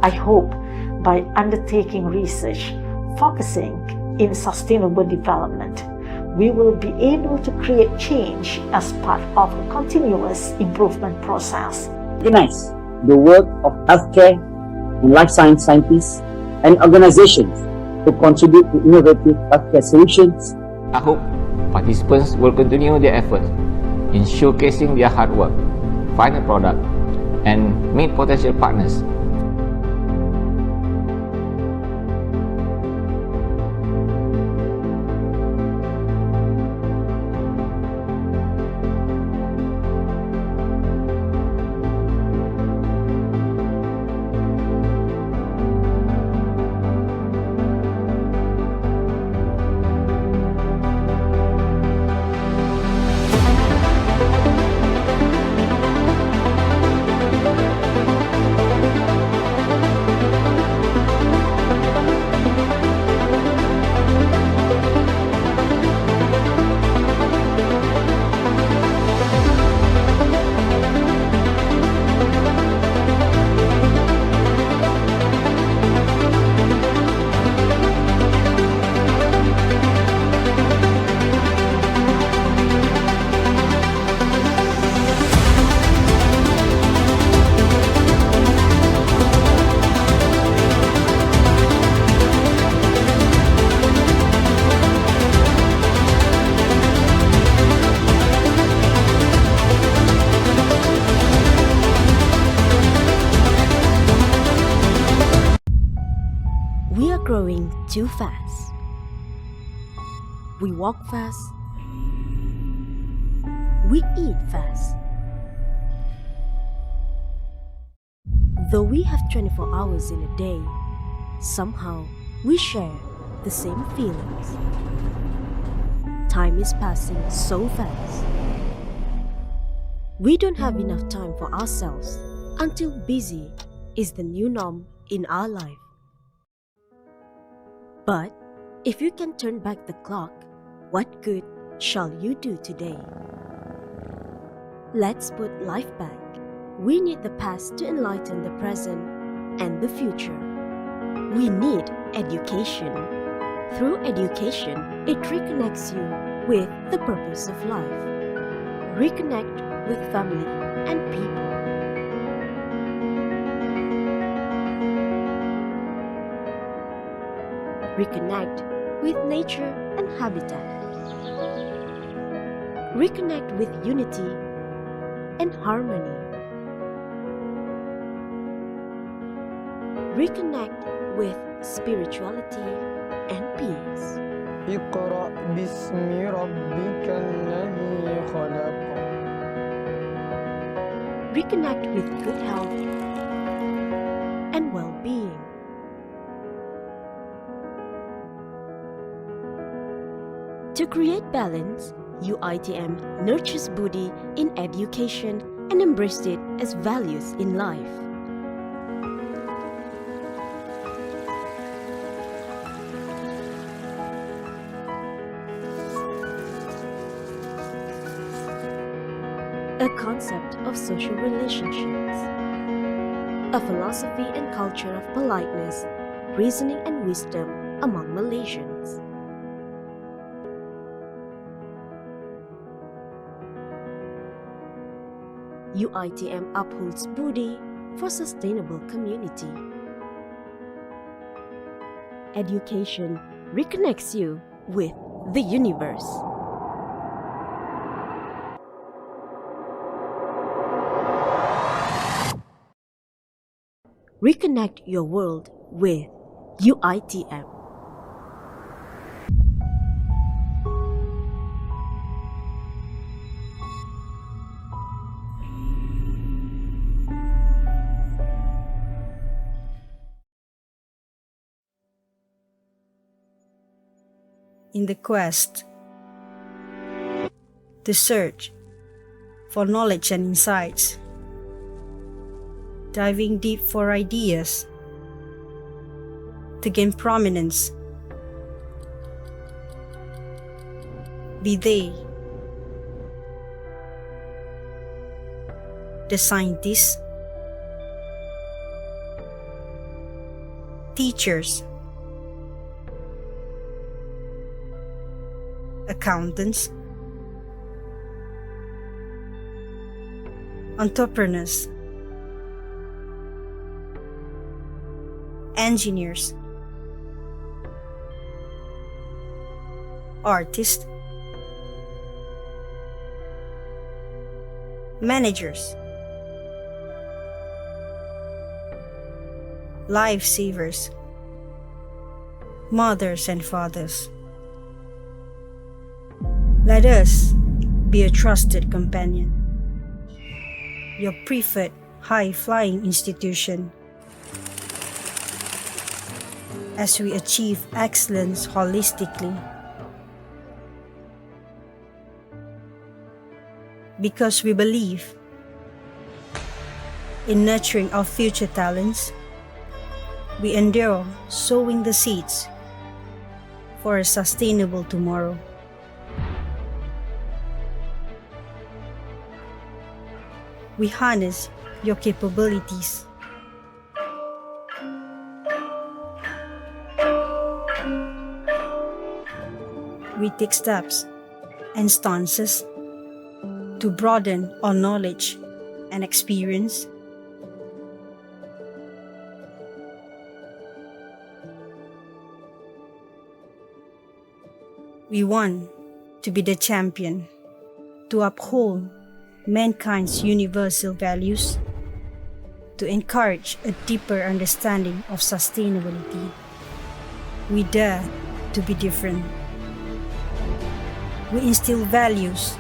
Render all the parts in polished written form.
I hope by undertaking research focusing in sustainable development, we will be able to create change as part of a continuous improvement process. Recognize the work of healthcare and life science scientists and organizations who contribute to innovative healthcare solutions. I hope participants will continue their efforts in showcasing their hard work, find a product, and meet potential partners. We are growing too fast. We walk fast. We eat fast. Though we have 24 hours in a day, somehow we share the same feelings. Time is passing so fast. We don't have enough time for ourselves until busy is the new norm in our life. But if you can turn back the clock, what good shall you do today? Let's put life back. We need the past to enlighten the present and the future. We need education. Through education, it reconnects you with the purpose of life. Reconnect with family and people. Reconnect with nature and habitat. Reconnect with unity and harmony. Reconnect with spirituality and peace. اقرأ باسم ربك الذي خلق. Reconnect with good health and well-being. To create balance, UITM nurtures Buddhi in education and embraced it as values in life. A concept of social relationships. A philosophy and culture of politeness, reasoning and wisdom among Malaysians. UITM upholds Buddhi for sustainable community. Education reconnects you with the universe. Reconnect your world with UITM. In the quest to search for knowledge and insights, diving deep for ideas to gain prominence, be they the scientists, teachers, accountants, entrepreneurs, engineers, artists, managers, lifesavers, mothers and fathers. Let us be a trusted companion, your preferred high-flying institution, as we achieve excellence holistically. Because we believe in nurturing our future talents, we endure sowing the seeds for a sustainable tomorrow. We harness your capabilities. We take steps and stances to broaden our knowledge and experience. We want to be the champion to uphold mankind's universal values, to encourage a deeper understanding of sustainability. We dare to be different. We instill values.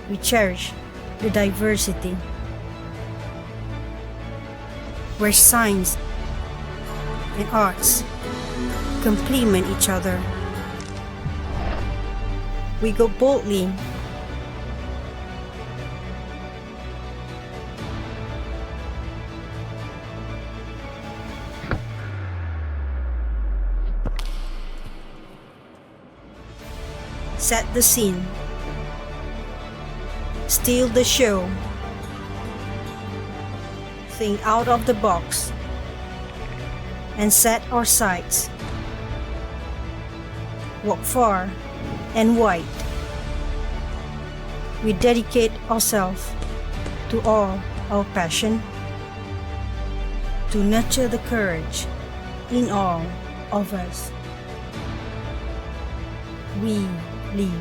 We cherish the diversity, where science and arts complement each other. We go boldly set the scene, steal the show, think out of the box, and set our sights. Walk far and wide. We dedicate ourselves to all our passion, to nurture the courage in all of us. We lead.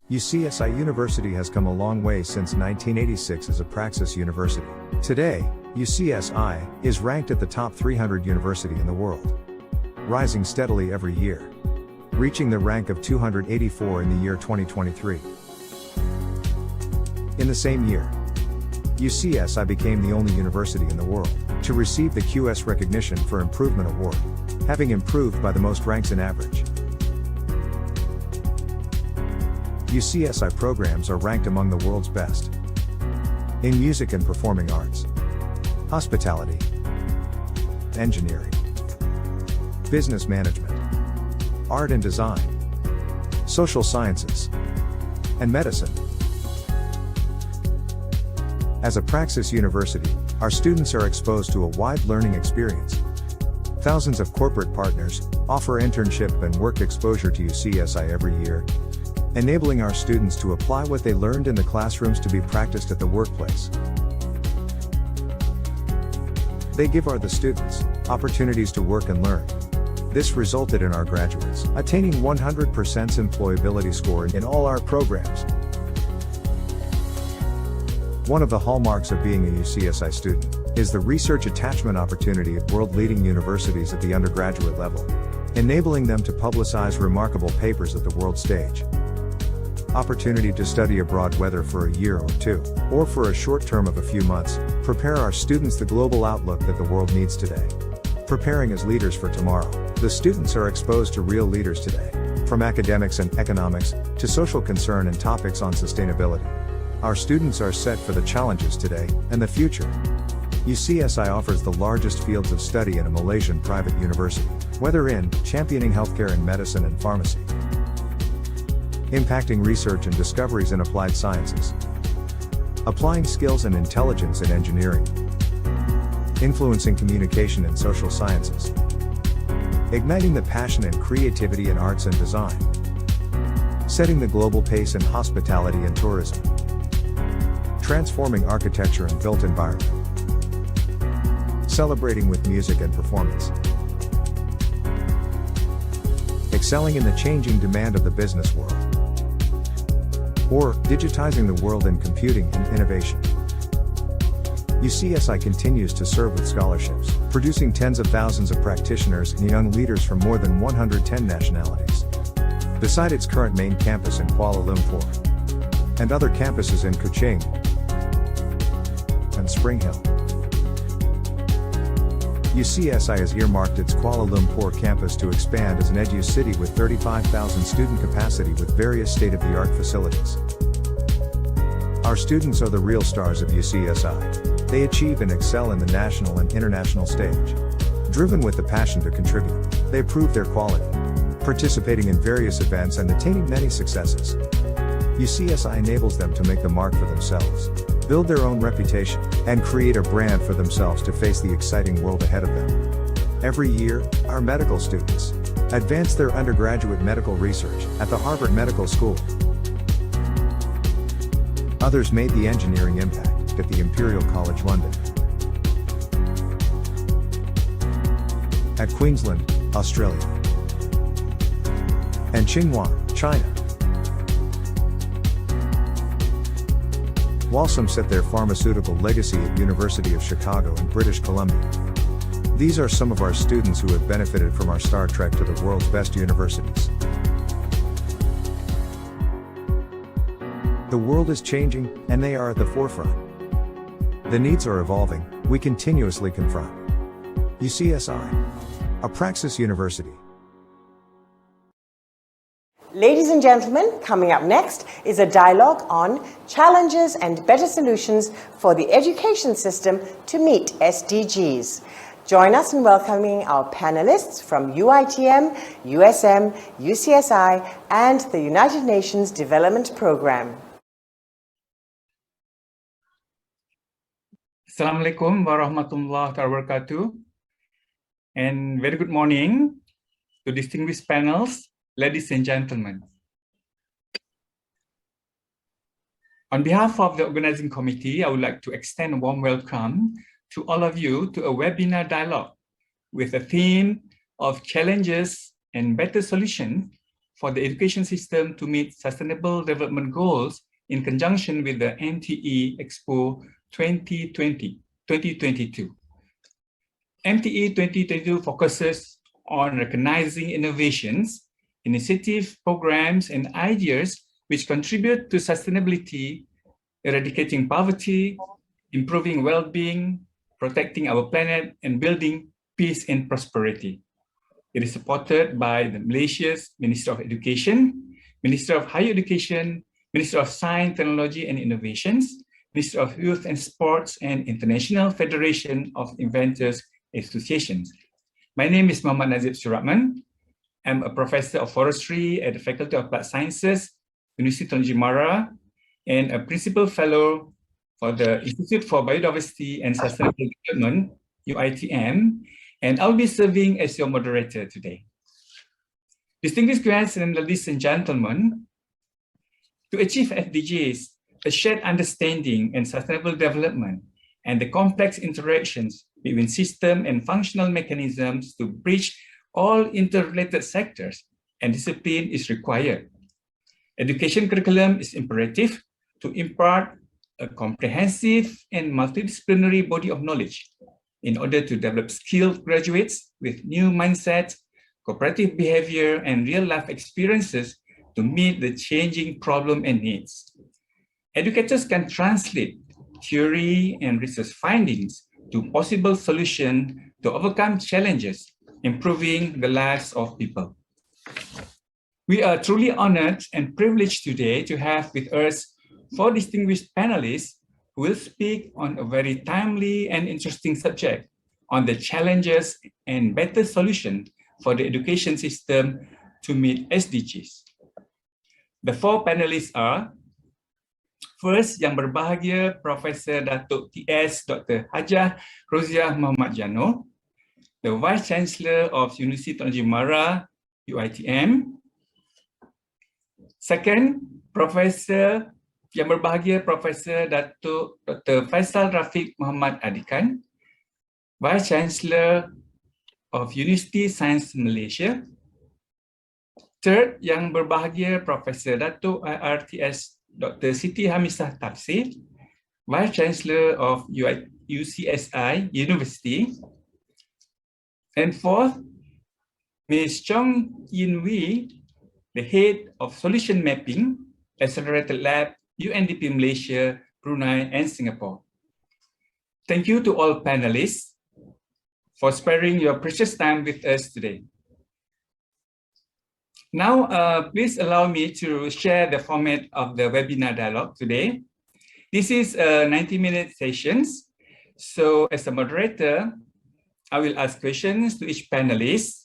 UCSI University has come a long way since 1986 as a Praxis University. Today, UCSI is ranked at the top 300 university in the world, rising steadily every year, reaching the rank of 284 in the year 2023. In the same year, UCSI became the only university in the world to receive the QS Recognition for Improvement Award, having improved by the most ranks in average. UCSI programs are ranked among the world's best in music and performing arts, hospitality, engineering, business management, art and design, social sciences, and medicine. As a Praxis University, our students are exposed to a wide learning experience. Thousands of corporate partners offer internship and work exposure to UCSI every year, enabling our students to apply what they learned in the classrooms to be practiced at the workplace. They give the students opportunities to work and learn. This resulted in our graduates attaining 100% employability score in all our programs. One of the hallmarks of being a UCSI student is the research attachment opportunity at world-leading universities at the undergraduate level, enabling them to publicize remarkable papers at the world stage. opportunity to study abroad, whether for a year or two, or for a short term of a few months, prepare our students the global outlook that the world needs today. Preparing as leaders for tomorrow. The students are exposed to real leaders today, from academics and economics, to social concern and topics on sustainability. Our students are set for the challenges today, and the future. UCSI offers the largest fields of study in a Malaysian private university, whether in championing healthcare and medicine and pharmacy, impacting research and discoveries in applied sciences, applying skills and intelligence in engineering, influencing communication and social sciences, igniting the passion and creativity in arts and design, setting the global pace in hospitality and tourism, transforming architecture and built environment, celebrating with music and performance, excelling in the changing demand of the business world, or digitizing the world in computing and innovation. UCSI continues to serve with scholarships, producing tens of thousands of practitioners and young leaders from more than 110 nationalities. Beside its current main campus in Kuala Lumpur, and other campuses in Kuching and Spring Hill, UCSI has earmarked its Kuala Lumpur campus to expand as an edu city with 35,000 student capacity with various state-of-the-art facilities. Our students are the real stars of UCSI. They achieve and excel in the national and international stage. Driven with the passion to contribute, they prove their quality, participating in various events and attaining many successes. UCSI enables them to make the mark for themselves, build their own reputation, and create a brand for themselves to face the exciting world ahead of them. Every year, our medical students advance their undergraduate medical research at the Harvard Medical School. Others made the engineering impact at the Imperial College London, at Queensland, Australia, and Tsinghua, China. While some set their pharmaceutical legacy at University of Chicago and British Columbia. These are some of our students who have benefited from our Star Trek to the world's best universities. The world is changing, and they are at the forefront. The needs are evolving, we continuously confront. UCSI, a Praxis University. Ladies and gentlemen, coming up next is a dialogue on challenges and better solutions for the education system to meet SDGs. Join us in welcoming our panelists from UITM, USM, UCSI, and the United Nations Development Programme. Assalamualaikum warahmatullahi wabarakatuh, and very good morning to distinguished panels, ladies and gentlemen. On behalf of the organizing committee, I would like to extend a warm welcome to all of you to a webinar dialogue with a theme of challenges and better solutions for the education system to meet sustainable development goals in conjunction with the MTE Expo 2022. MTE 2022 focuses on recognizing innovations, initiatives, programs, and ideas which contribute to sustainability, eradicating poverty, improving well-being, protecting our planet, and building peace and prosperity. It is supported by the Malaysia's Minister of Education, Minister of Higher Education, Minister of Science, Technology and Innovations, Minister of Youth and Sports, and International Federation of Inventors Associations. My name is Muhammad Nazib Suratman. I'm a professor of forestry at the Faculty of Applied Sciences, University of Jimara, and a principal fellow for the Institute for Biodiversity and Sustainable Development, UITM, and I'll be serving as your moderator today. Distinguished guests and ladies and gentlemen, to achieve SDGs, a shared understanding and sustainable development, and the complex interactions between system and functional mechanisms to bridge all interrelated sectors and discipline is required. Education curriculum is imperative to impart a comprehensive and multidisciplinary body of knowledge in order to develop skilled graduates with new mindsets, cooperative behavior, and real-life experiences to meet the changing problem and needs. Educators can translate theory and research findings to possible solutions to overcome challenges, improving the lives of people. We are truly honored and privileged today to have with us 4 distinguished panelists who will speak on a very timely and interesting subject on the challenges and better solutions for the education system to meet SDGs. The 4 panelists are, first, Yang Berbahagia Profesor Datuk TS Dr. Hajah Roziah Muhammad Jano, the Vice Chancellor of University Technology Mara, UiTM. Second, Profesor Yang Berbahagia Profesor Datuk Dr. Faisal Rafiq Muhammad Adikan, Vice Chancellor of University Science Malaysia. Third, Yang Berbahagia Profesor Datuk IRTS Dr. Siti Hamisah Tafsir, Vice Chancellor of UCSI University. And fourth, Ms. Chong Yin Wee, the Head of Solution Mapping, Accelerated Lab, UNDP Malaysia, Brunei, and Singapore. Thank you to all panelists for sparing your precious time with us today. Now, please allow me to share the format of the webinar dialogue today. This is a 90-minute sessions. So as a moderator, I will ask questions to each panelist.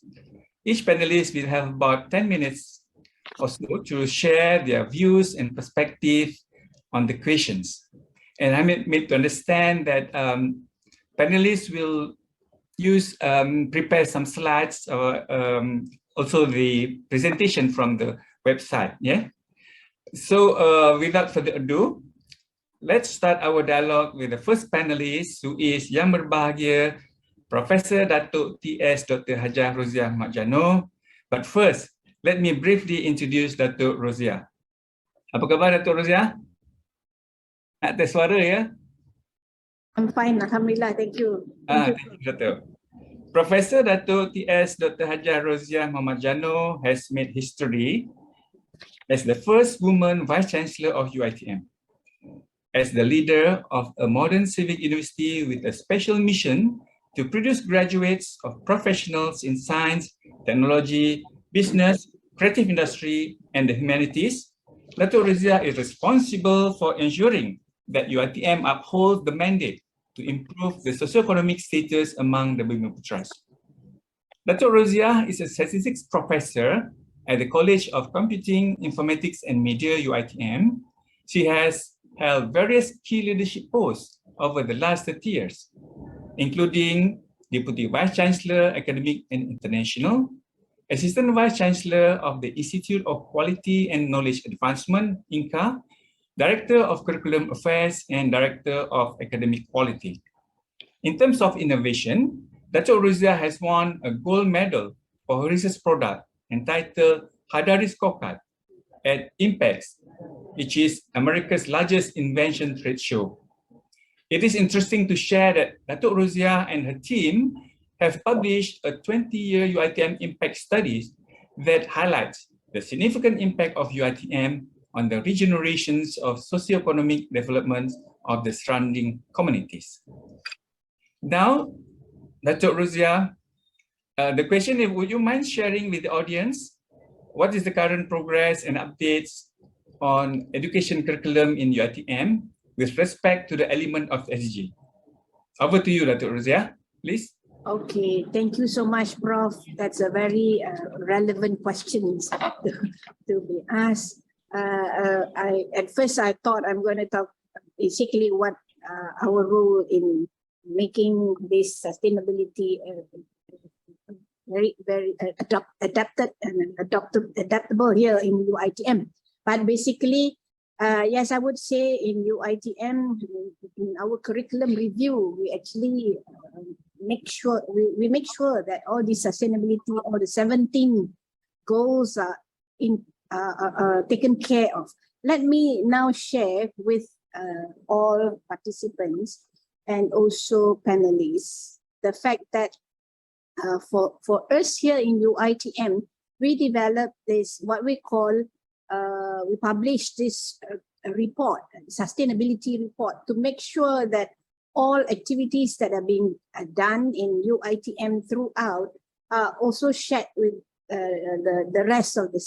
Each panelist will have about 10 minutes or so to share their views and perspective on the questions. And I made to understand that panelists will prepare some slides or also the presentation from the website. Yeah. So without further ado, let's start our dialogue with the first panelist, who is Yang Berbahagia Profesor Datuk TS Dr. Hajah Roziah Muhammad Jano. But first, let me briefly introduce Datuk Roziah. Apa khabar Datuk Roziah? Nak tes suara ya? I'm fine, Alhamdulillah, thank you. Thank you, Datuk. Professor Datuk TS Dr. Hajah Roziah Muhammad Jano has made history as the first woman Vice Chancellor of UiTM, as the leader of a modern civic university with a special mission to produce graduates of professionals in science, technology, business, creative industry, and the humanities. Datuk Roziah is responsible for ensuring that UiTM upholds the mandate to improve the socioeconomic status among the Bumiputras. Datuk Roziah is a statistics professor at the College of Computing, Informatics and Media, UiTM. She has held various key leadership posts over the last 30 years, including Deputy Vice Chancellor, Academic and International, Assistant Vice Chancellor of the Institute of Quality and Knowledge Advancement, INCA, Director of Curriculum Affairs, and Director of Academic Quality. In terms of innovation, Datuk Roziah has won a gold medal for her research product entitled Hadari Scorecard at IMPACT, which is America's largest invention trade show. It is interesting to share that Datuk Roziah and her team have published a 20-year UiTM impact studies that highlights the significant impact of UiTM on the regenerations of socioeconomic development of the surrounding communities. Now, Datuk Roziah, the question is, would you mind sharing with the audience what is the current progress and updates on education curriculum in UiTM with respect to the element of SDG? Over to you, Datuk Roziah, please. Okay, thank you so much, Prof. That's a very relevant question to be asked. At first I thought I'm going to talk basically what our role in making this sustainability very adaptable here in UiTM. But basically, yes, I would say in UiTM, in our curriculum review, we actually make sure that all the sustainability, all the 17 goals are taken care of. Let me now share with all participants and also panelists the fact that for us here in UiTM, we developed this what we call we published this report, sustainability report, to make sure that all activities that are being done in UITM throughout are also shared with the rest of the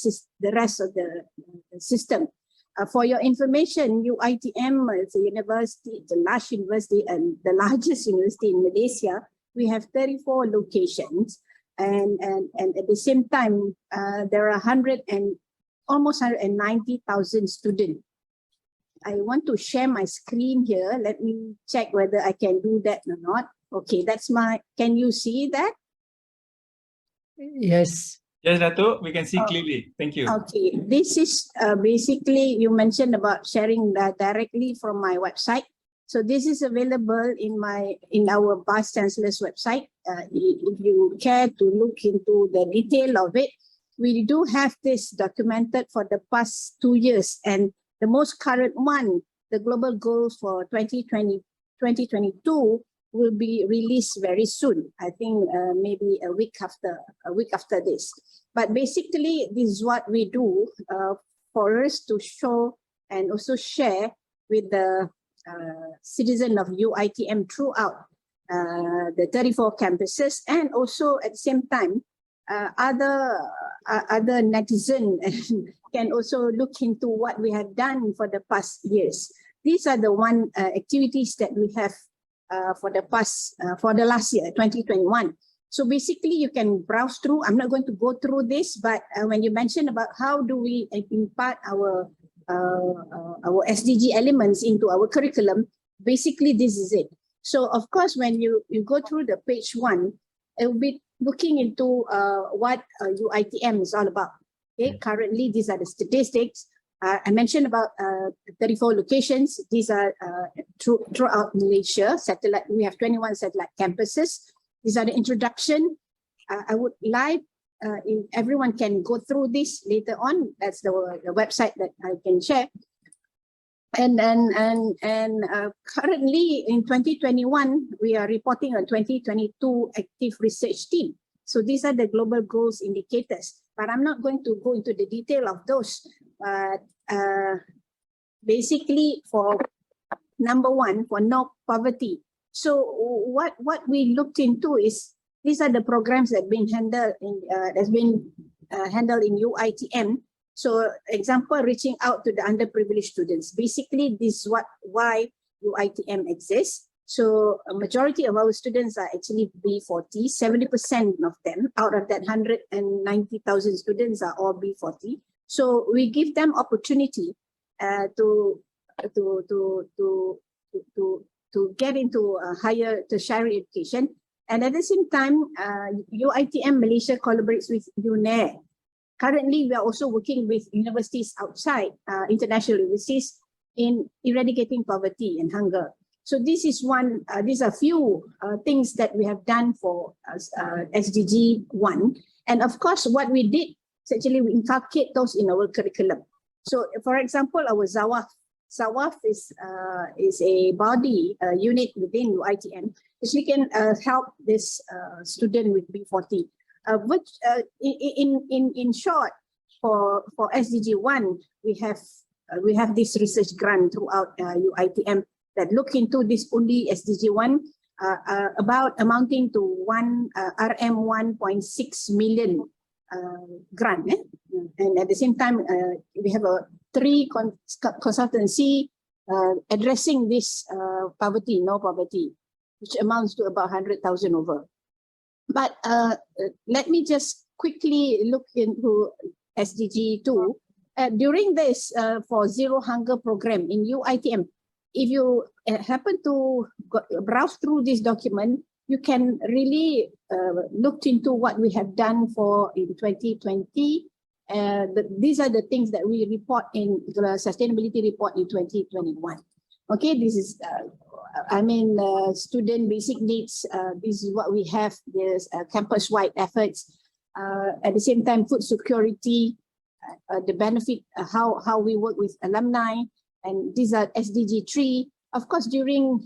system. For your information, UITM is a university, it's a large university and the largest university in Malaysia. We have 34 locations, and at the same time, there are almost 190,000 students. I want to share my screen here. Let me check whether I can do that or not. Okay, that's can you see that? Yes. Yes, Dato', we can see clearly. Thank you. Okay, this is basically, you mentioned about sharing that directly from my website. So this is available in our Vice Chancellor's website. If you care to look into the detail of it, we do have this documented for the past 2 years, and the most current one, the global goals for 2022, will be released very soon. I think maybe a week after this. But basically, this is what we do for us to show and also share with the citizen of UITM throughout the 34 campuses, and also at the same time, other netizens can also look into what we have done for the past years. These are the activities that we have for the last year, 2021. So basically, you can browse through. I'm not going to go through this, but when you mentioned about how do we impart our SDG elements into our curriculum, basically this is it. So of course, when you go through the page 1, it will be looking into what UITM is all about. Okay, currently these are the statistics. I mentioned about 34 locations. These are throughout Malaysia. Satellite. We have 21 satellite campuses. These are the introduction. I would like if everyone can go through this later on. That's the website that I can share. And currently in 2021, we are reporting on 2022 active research team. So these are the global goals indicators, but I'm not going to go into the detail of those. But basically, for number 1, for no poverty. So what we looked into is these are the programs that have been handled in UITM. So example, reaching out to the underprivileged students. Basically, this is why UITM exists. So a majority of our students are actually B40, 70% of them out of that 190,000 students are all B40. So we give them opportunity to get into a higher tertiary education. And at the same time, UITM Malaysia collaborates with UNAIR. Currently, we are also working with universities outside, international universities, in eradicating poverty and hunger. So this is these are few things that we have done for SDG 1. And of course, what we did is actually we inculcate those in our curriculum. So for example, our Zawaf. Zawaf is a body unit within UITM, which we can help this student with B40. Which in short, for SDG 1, we have this research grant throughout UITM that look into this only SDG 1, about amounting to RM 1.6 million grant. And at the same time, we have 3 consultancy addressing this poverty, no poverty, which amounts to about 100,000 over. But let me just quickly look into SDG 2. During this for Zero Hunger program in UITM, if you happen to browse through this document, you can really look into what we have done in 2020. These are the things that we report in the sustainability report in 2021. Okay, this is student basic needs. This is what we have. There's campus-wide efforts. At the same time, food security, the benefit, how we work with alumni, and these are SDG 3. Of course, during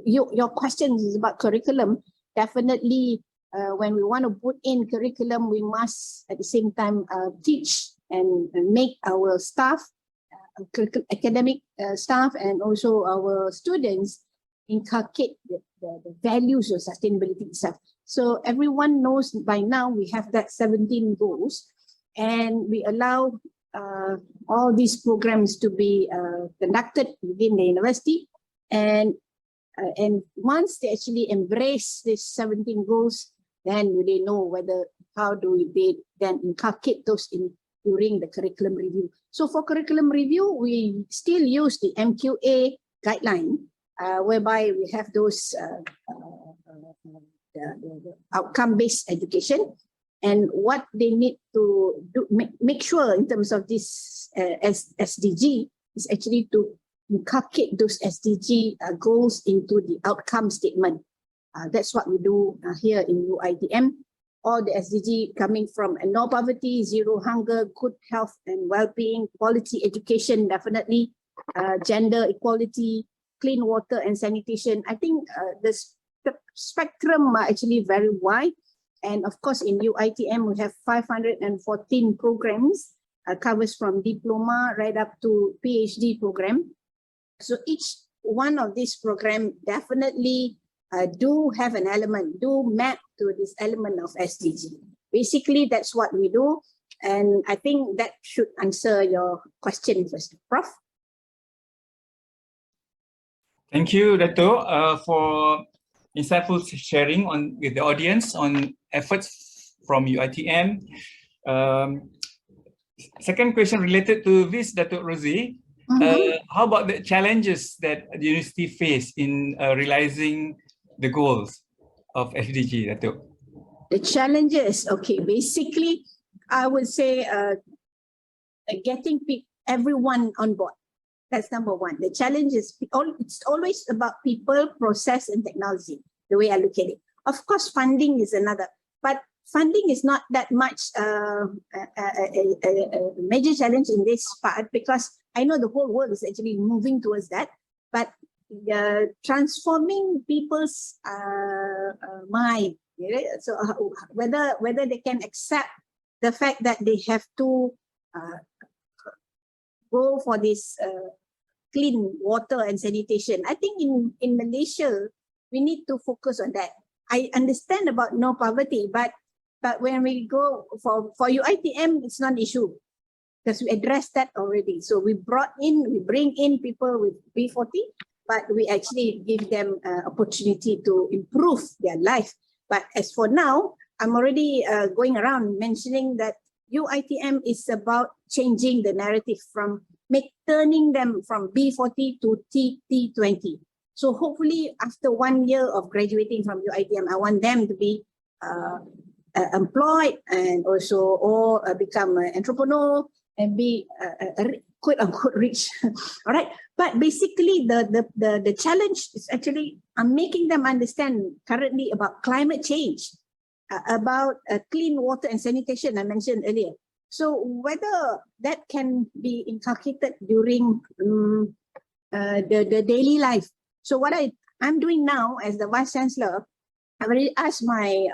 your questions is about curriculum. Definitely, when we want to put in curriculum, we must at the same time teach and make our staff, academic staff, and also our students inculcate the values of sustainability itself. So everyone knows by now we have that 17 goals, and we allow all these programs to be conducted within the university. And once they actually embrace these 17 goals, then they know how do they then inculcate those during the curriculum review. So for curriculum review, we still use the MQA guideline, whereby we have those the outcome-based education, and what they need to do, make sure in terms of this SDG is actually to inculcate those SDG goals into the outcome statement. That's what we do here in UITM. All the SDG coming from no poverty, zero hunger, good health and well-being, quality education, definitely, gender equality, clean water and sanitation. I think the spectrum are actually very wide. And of course, in UITM, we have 514 programs, covers from diploma right up to PhD program. So each one of these programs definitely do have an element, do map to this element of SDG. Basically, that's what we do. And I think that should answer your question first, Prof. Thank you, Dato, for insightful sharing with the audience on efforts from UITM. Second question related to this, Dato Rosie. How about the challenges that the university face in realizing the goals of SDG, Dato? The challenges, okay, basically, I would say getting everyone on board. That's number one. The challenge is, it's always about people, process, and technology, the way I look at it. Of course, funding is another, but funding is not that much a major challenge in this part, because I know the whole world is actually moving towards that, but transforming people's mind, so whether they can accept the fact that they have to go for this clean water and sanitation. I think in Malaysia, we need to focus on that. I understand about no poverty, but when we go for UITM, it's not an issue because we addressed that already. So we bring in people with B40, but we actually give them opportunity to improve their life. But as for now, I'm already going around mentioning that UITM is about changing the narrative from turning them from B40 to T20. So hopefully after 1 year of graduating from UITM, I want them to be employed and also become an entrepreneur and be quote unquote rich. All right. But basically the challenge is actually making them understand currently about climate change, about clean water and sanitation I mentioned earlier. So whether that can be inculcated during the daily life. So what I'm doing now as the Vice Chancellor, I've already asked my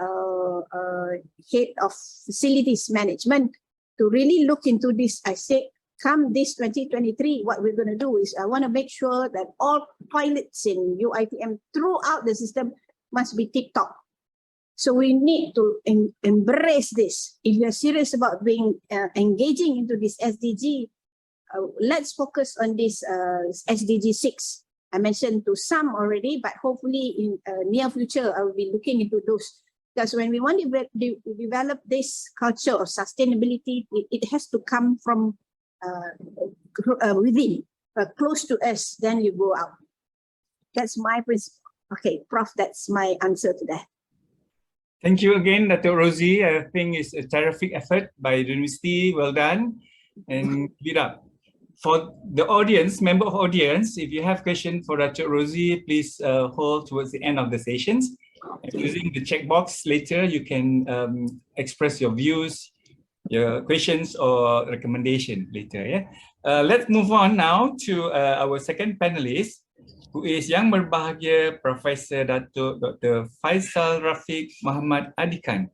head of facilities management to really look into this. I said, come this 2023, what we're going to do is I want to make sure that all toilets in UITM throughout the system must be tip-top. So we need to embrace this. If you're serious about being engaging into this SDG, let's focus on this SDG 6. I mentioned to some already, but hopefully in near future, I will be looking into those. Because when we want to develop this culture of sustainability, it has to come from within, close to us, then you go out. That's my principle. Okay, Prof, that's my answer to that. Thank you again, Dr. Rosie. I think it's a terrific effort by the university. Well done. And keep it up. For the audience, member of audience, if you have questions for Dr. Rosie, please hold towards the end of the sessions. And using the checkbox later, you can express your views, your questions or recommendation later. Yeah. Let's move on now to our second panelist, who is Yang Berbahagia Professor Datuk Dr. Faisal Rafiq Muhammad Adikan.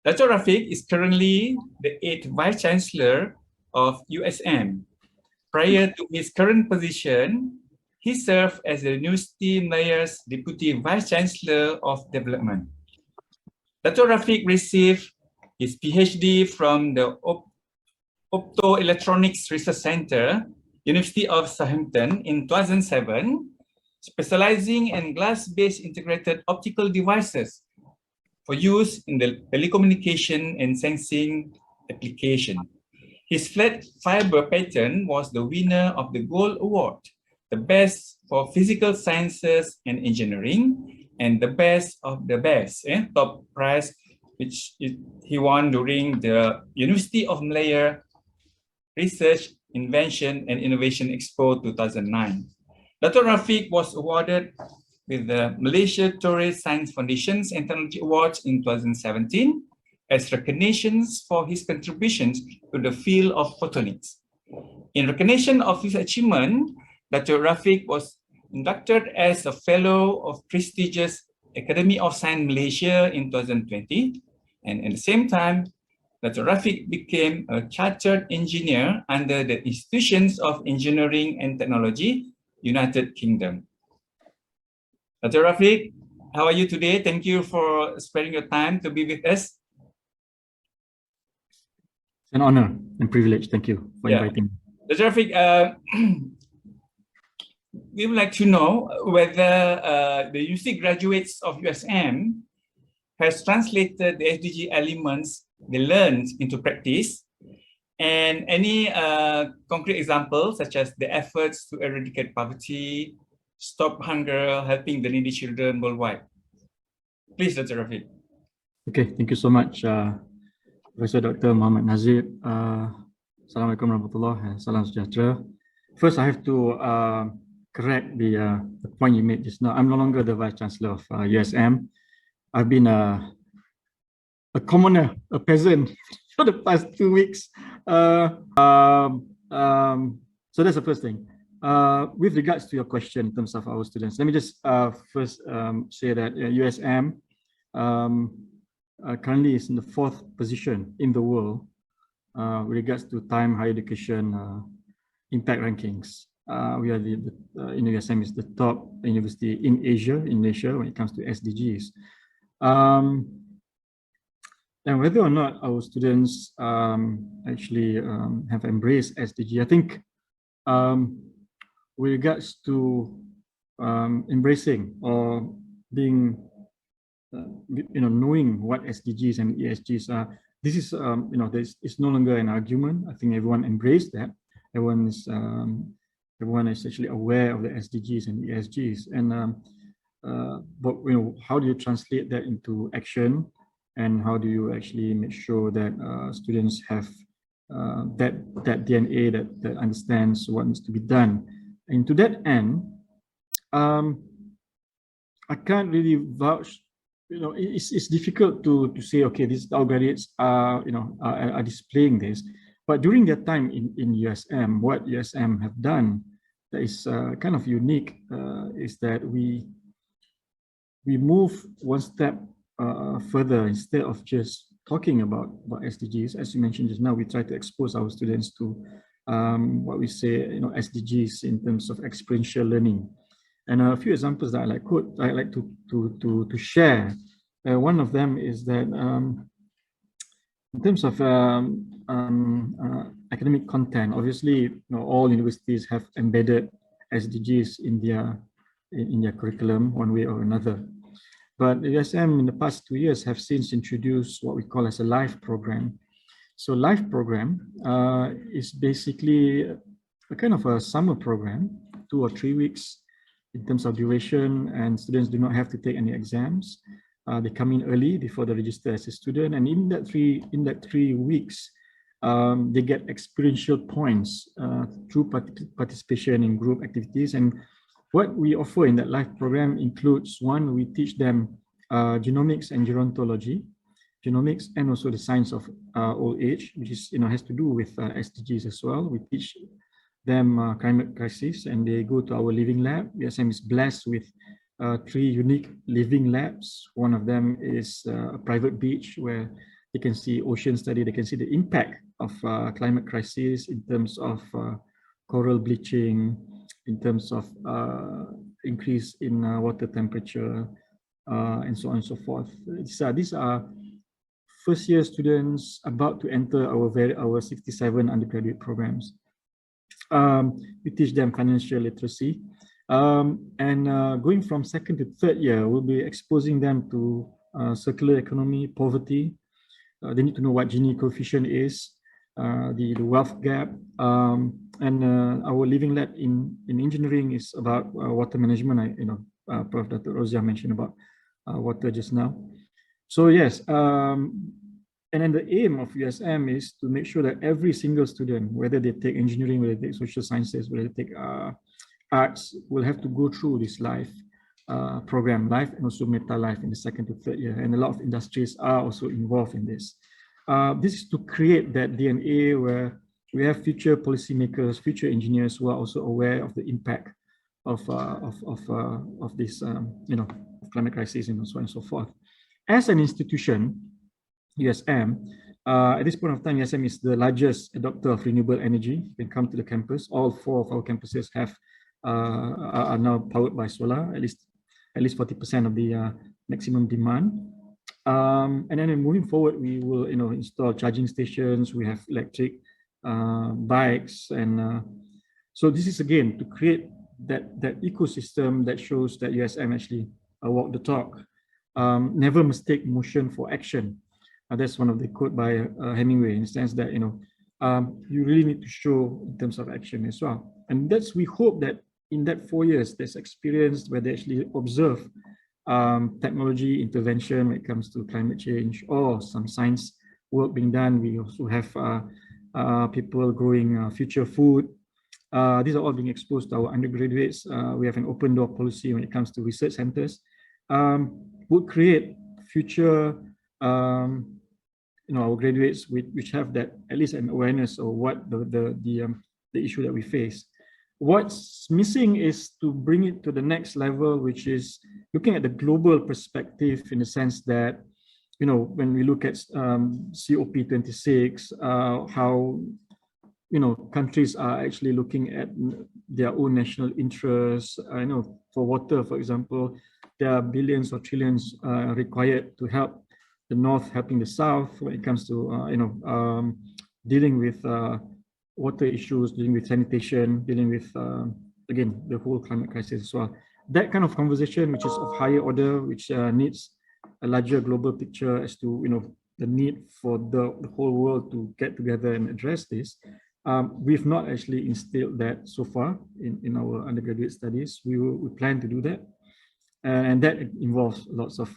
Dr. Rafiq is currently the 8th Vice Chancellor of USM. Prior to his current position, he served as the University Mayor's Deputy Vice Chancellor of Development. Dr. Rafiq received his PhD from the Optoelectronics Research Center, University of Southampton in 2007, specializing in glass-based integrated optical devices for use in the telecommunication and sensing application. His flat fiber patent was the winner of the Gold Award, the best for physical sciences and engineering, and the best of the best, top prize, which he won during the University of Malaya Research, Invention and Innovation Expo 2009. Dr. Rafiq was awarded with the Malaysia Tourist Science Foundations and Technology Awards in 2017 as recognitions for his contributions to the field of photonics. In recognition of his achievement, Dr. Rafiq was inducted as a Fellow of prestigious Academy of Science Malaysia in 2020, and at the same time, Dr. Rafiq became a chartered engineer under the Institutions of Engineering and Technology, United Kingdom. Dr. Rafiq, how are you today? Thank you for sparing your time to be with us. It's an honor and privilege. Thank you for inviting me. Dr. Rafiq, we would like to know whether the university graduates of USM has translated the SDG elements they learned into practice, and any concrete examples such as the efforts to eradicate poverty, stop hunger, helping the needy children worldwide. Please, Dr. Rafiq. Okay, thank you so much, Professor Dr. Muhammad Nazib. Assalamualaikum warahmatullahi wabarakatuh. Salam sejahtera. First, I have to correct the point you made just now. I'm no longer the Vice Chancellor of USM. I've been a commoner, a peasant for the past 2 weeks. So that's the first thing. With regards to your question in terms of our students, let me just first say that USM currently is in the 4th position in the world with regards to time higher education impact rankings. We are USM is the top university in Asia, in Malaysia, when it comes to SDGs. And whether or not our students actually have embraced SDG, I think with regards to embracing or being, knowing what SDGs and ESGs are, this is, it's no longer an argument. I think everyone embraced that. Everyone is actually aware of the SDGs and ESGs. And but how do you translate that into action? And how do you actually make sure that students have that DNA that understands what needs to be done? And to that end, I can't really vouch. It's difficult to say, okay, our graduates are displaying this. But during their time in USM, what USM have done that is kind of unique is that we move one step further. Instead of just talking about SDGs, as you mentioned just now, we try to expose our students to what we say, SDGs in terms of experiential learning. And a few examples that I like to share. One of them is that in terms of academic content, obviously, all universities have embedded SDGs in their curriculum one way or another. But USM in the past 2 years have since introduced what we call as a live program. So live program is basically a kind of a summer program, 2 or 3 weeks in terms of duration, and students do not have to take any exams. They come in early before they register as a student, and in that 3 weeks, they get experiential points through participation in group activities. And what we offer in that live program includes, one, we teach them genomics and gerontology, genomics, and also the science of old age, which is has to do with SDGs as well. We teach them climate crisis, and they go to our living lab. USM is blessed with 3 unique living labs. One of them is a private beach where They can see ocean study. They can see the impact of climate crisis in terms of coral bleaching, in terms of increase in water temperature, and so on and so forth. These are first-year students about to enter our 67 undergraduate programs. We teach them financial literacy. And going from second to third year, we'll be exposing them to circular economy, poverty. They need to know what Gini coefficient is, the wealth gap, and our living lab in engineering is about water management. Prof. Dr. Rozia mentioned about water just now. So yes, and then the aim of USM is to make sure that every single student, whether they take engineering, whether they take social sciences, whether they take arts, will have to go through this life program, life and also meta life in the second to third year. And a lot of industries are also involved in this. This is to create that DNA where we have future policymakers, future engineers who are also aware of the impact of this, of climate crisis and so on and so forth. As an institution, USM, at this point of time, USM is the largest adopter of renewable energy. You can come to the campus. All 4 of our campuses are now powered by solar, at least 40% of the maximum demand. And then moving forward, we will install charging stations. We have electric bikes, and so this is again to create that ecosystem that shows that USM actually walk the talk. Never mistake motion for action. That's one of the quote by Hemingway, in the sense that you really need to show in terms of action as well. And that's, we hope that in that 4 years, there's experience where they actually observe technology intervention when it comes to climate change, or some science work being done. We also have people growing future food. These are all being exposed to our undergraduates. We have an open door policy when it comes to research centers. We'll create future our graduates which have that, at least an awareness of what the issue that we face. What's missing is to bring it to the next level, which is looking at the global perspective, in the sense that, when we look at COP26, how countries are actually looking at their own national interests. I know for water, for example, there are billions or trillions required to help the North helping the South when it comes to dealing with water issues, dealing with sanitation, dealing with again the whole climate crisis as well. That kind of conversation, which is of higher order, which needs a larger global picture as to the need for the whole world to get together and address this. We've not actually instilled that so far in our undergraduate studies. We plan to do that, and that involves lots of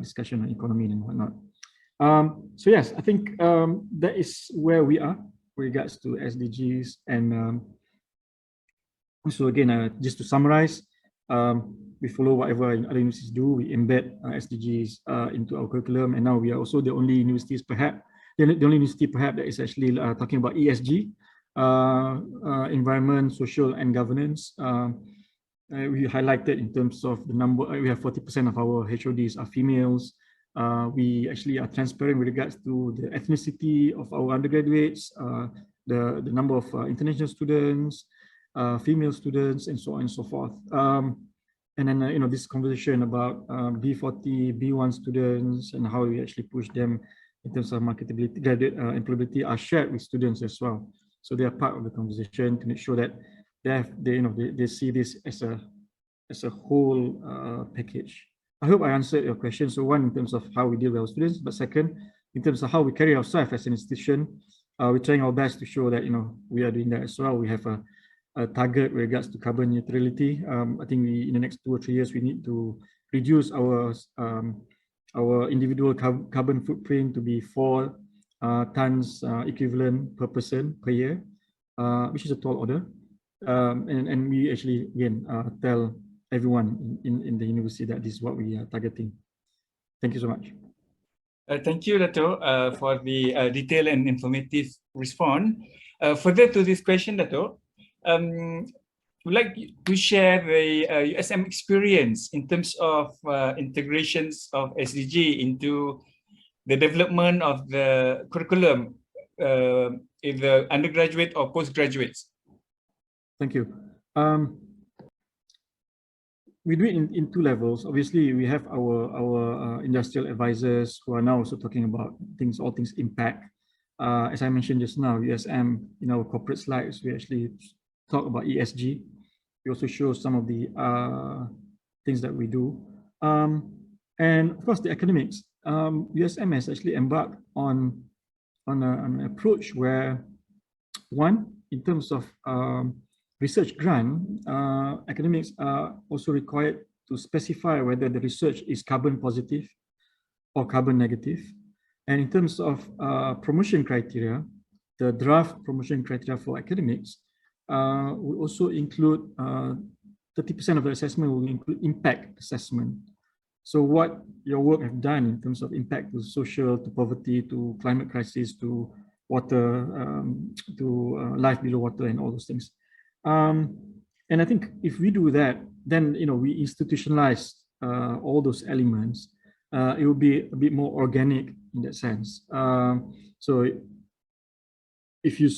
discussion on economy and whatnot. So yes, I think that is where we are with regards to SDGs. And so again, just to summarize, we follow whatever other universities do. We embed SDGs into our curriculum, and now we are also the only universities, perhaps the only university perhaps that is actually talking about ESG, environment, social, and governance. We highlighted in terms of the number. We have 40% of our HODs are females. We actually are transparent with regards to the ethnicity of our undergraduates, the number of international students, female students, and so on and so forth. And then this conversation about B40, B1 students, and how we actually push them in terms of marketability, graduate employability, are shared with students as well. So they are part of the conversation to make sure that they see this as a whole package. I hope I answered your question. So one, in terms of how we deal with our students, but second, in terms of how we carry ourselves as an institution, we're trying our best to show that we are doing that as well. We have a target with regards to carbon neutrality. I think in the next 2 or 3 years, we need to reduce our individual carbon footprint to be 4 tons equivalent per person per year, which is a tall order. And we actually, again, tell everyone in the university that this is what we are targeting. Thank you so much. Thank you, Dato, for the detailed and informative response. Further to this question, Dato, would like to share the USM experience in terms of integrations of SDG into the development of the curriculum in the undergraduate or postgraduates? Thank you. We do it in two levels. Obviously, we have our industrial advisors who are now also talking about all things impact. As I mentioned just now, USM, in our corporate slides, we actually talk about ESG. We also show some of the things that we do. And of course, the academics. USM has actually embarked on an approach where, one, in terms of research grant, academics are also required to specify whether the research is carbon positive or carbon negative. And in terms of promotion criteria, the draft promotion criteria for academics will also include 30% of the assessment will include impact assessment. So what your work have done in terms of impact to social, to poverty, to climate crisis, to water, to life below water, and all those things. And I think if we do that, then we institutionalize all those elements. It will be a bit more organic in that sense. So if you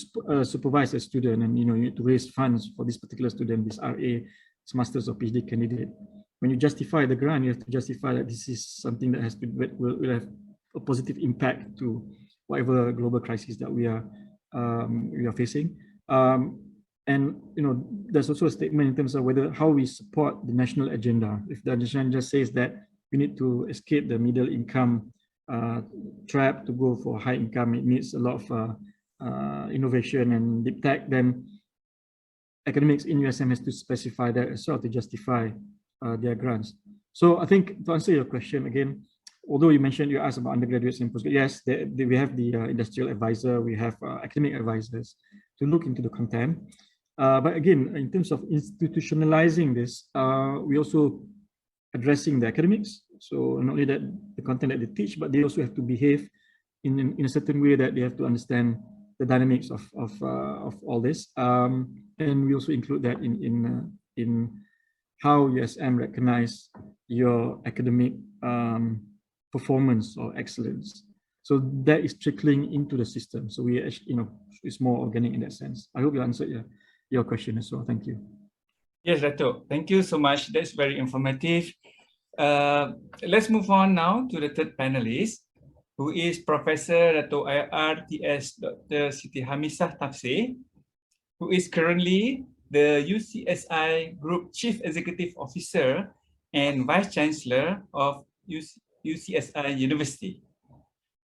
supervise a student and you need to raise funds for this particular student, this RA, this master's or PhD candidate, when you justify the grant, you have to justify that this is something that will have a positive impact to whatever global crisis that we are facing. And there's also a statement in terms of how we support the national agenda. If the agenda just says that we need to escape the middle income trap to go for high income, it needs a lot of innovation and deep tech, then academics in USM has to specify that as well to justify their grants. So I think to answer your question again, although you asked about undergraduates and postgraduates, yes, we have the industrial advisor, we have academic advisors to look into the content. But again, in terms of institutionalizing this, we also addressing the academics. So not only that the content that they teach, but they also have to behave in a certain way that they have to understand the dynamics of all this. And we also include that in how USM recognize your academic performance or excellence. So that is trickling into the system. So we actually, it's more organic in that sense. I hope you answered your question as well. Thank you. Yes, Dato'. Thank you so much. That's very informative. Let's move on now to the third panelist, who is Professor Dato' IRTS Dr. Siti Hamisah Tafsir, who is currently the UCSI Group Chief Executive Officer and Vice Chancellor of UCSI University.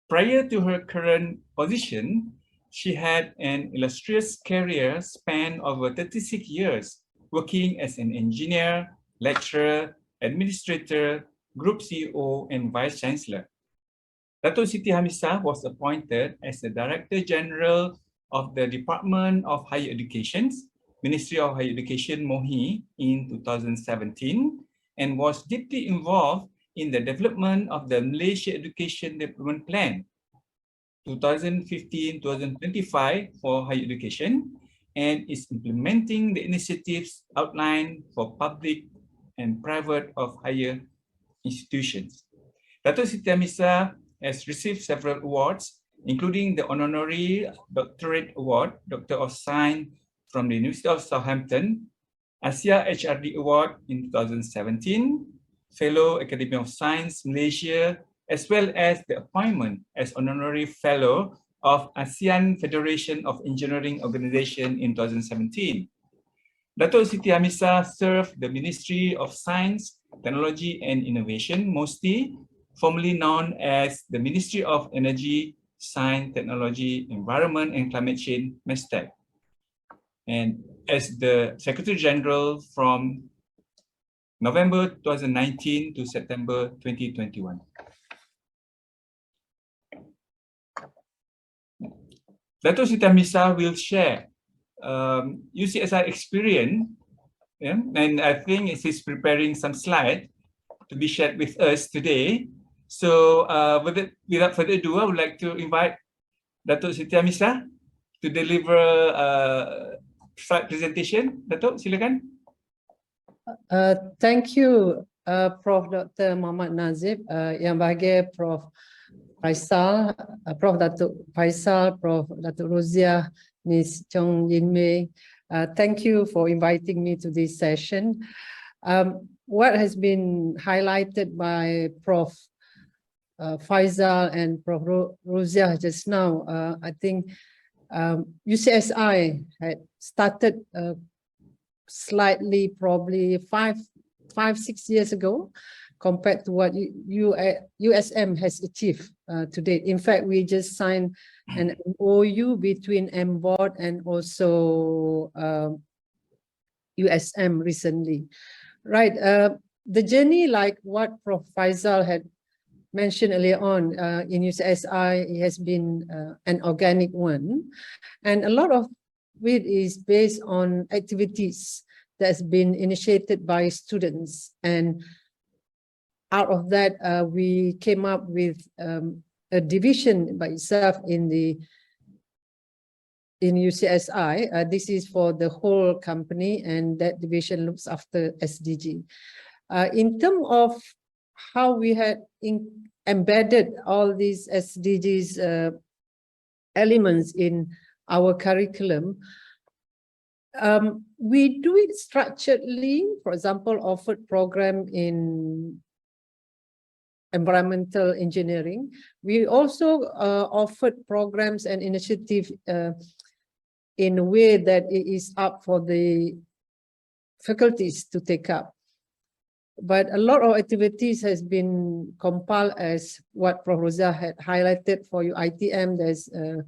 Prior to her current position, she had an illustrious career span over 36 years, working as an engineer, lecturer, administrator, group CEO, and vice chancellor. Dato' Siti Hamisah was appointed as the Director General of the Department of Higher Education, Ministry of Higher Education, MOHI, in 2017, and was deeply involved in the development of the Malaysia Education Development Plan 2015-2025 for higher education, and is implementing the initiatives outlined for public and private of higher institutions. Dato' Siti Hamisah has received several awards, including the Honorary Doctorate Award, Doctor of Science from the University of Southampton, Asia HRD Award in 2017, Fellow Academy of Science Malaysia, as well as the appointment as Honorary Fellow of ASEAN Federation of Engineering Organization in 2017. Dato' Siti Hamisah served the Ministry of Science, Technology and Innovation, MOSTI, formerly known as the Ministry of Energy, Science, Technology, Environment and Climate Change, MESTEC, and as the Secretary General from November 2019 to September 2021. Dato' Siti Hamisah will share UCSI experience, and I think she's preparing some slides to be shared with us today. So without further ado, I would like to invite Dato' Siti Hamisah to deliver a slide presentation. Dato', silakan. Thank you, Prof. Dr. Muhammad Nazib, Yang Bahagia Prof. Faisal, Prof. Datuk Faisal, Prof. Datuk Rozia, Ms. Chong Yin Mei. Thank you for inviting me to this session. What has been highlighted by Prof. Faisal and Prof. Rozia just now, I think UCSI had started slightly, probably 5-6 years ago, compared to what USM has achieved to date. In fact, we just signed an MOU between MBOD and also USM recently. Right, the journey, like what Prof. Faisal had mentioned earlier on in UCSI, it has been an organic one. And a lot of it is based on activities that's been initiated by students. And out of that, we came up with a division by itself in UCSI. This is for the whole company, and that division looks after SDG. In terms of how we had embedded all these SDGs elements in our curriculum, we do it structuredly. For example, offered program in environmental engineering. We also offered programs and initiatives in a way that it is up for the faculties to take up. But a lot of activities has been compiled as what Prof. Rozia had highlighted for UITM. There's a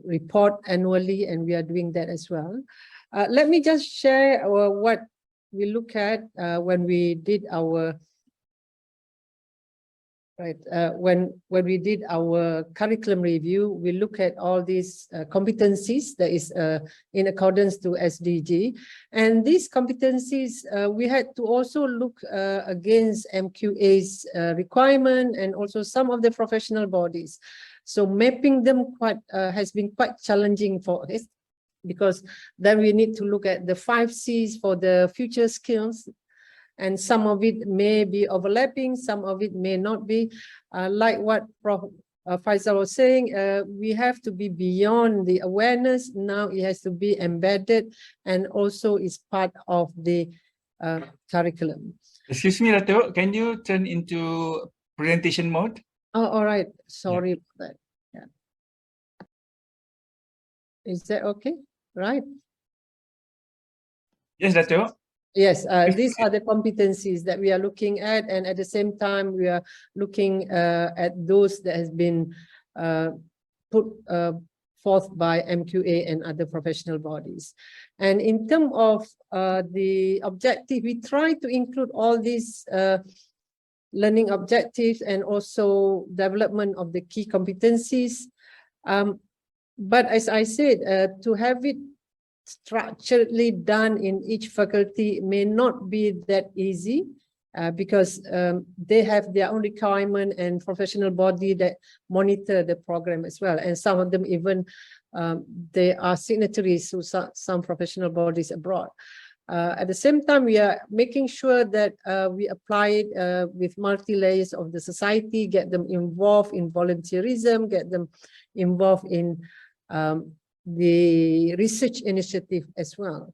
report annually, and we are doing that as well. Let me just share what we look at when we did our when we did our curriculum review. We look at all these competencies that is in accordance to SDG, and these competencies we had to also look against MQA's requirement and also some of the professional bodies. So mapping them has been quite challenging for us, because then we need to look at the 5 C's for the future skills. And some of it may be overlapping, some of it may not be. Like what Prof. Faisal was saying, we have to be beyond the awareness. Now it has to be embedded and also is part of the curriculum. Excuse me, Dato', can you turn into presentation mode? Oh, all right. Sorry about that. Yeah. Is that okay? Right. Yes, Dato'. Yes, these are the competencies that we are looking at, and at the same time we are looking at those that has been put forth by MQA and other professional bodies. And in terms of the objective, we try to include all these learning objectives and also development of the key competencies. But as I said, to have it structurally done in each faculty may not be that easy, because they have their own requirement and professional body that monitor the program as well. And some of them even, they are signatories to some professional bodies abroad. At the same time, we are making sure that we apply it with multi-layers of the society, get them involved in volunteerism, get them involved in the research initiative as well.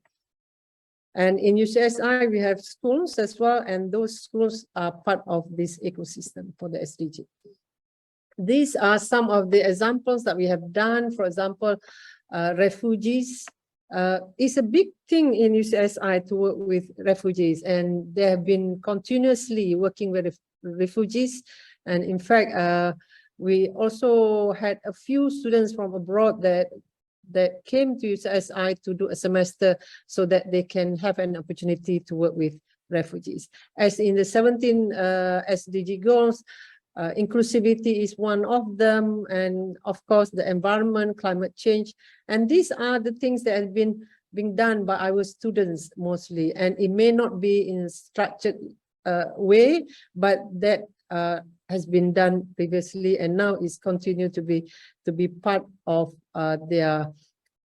And in UCSI, we have schools as well, and those schools are part of this ecosystem for the SDG. These are some of the examples that we have done. For example, refugees. It's a big thing in UCSI to work with refugees, and they have been continuously working with refugees. And in fact, we also had a few students from abroad that came to UCSI to do a semester so that they can have an opportunity to work with refugees. As in the 17 SDG goals, inclusivity is one of them, and of course the environment, climate change, and these are the things that have been being done by our students mostly, and it may not be in a structured way, but that has been done previously, and now is continued to be part of their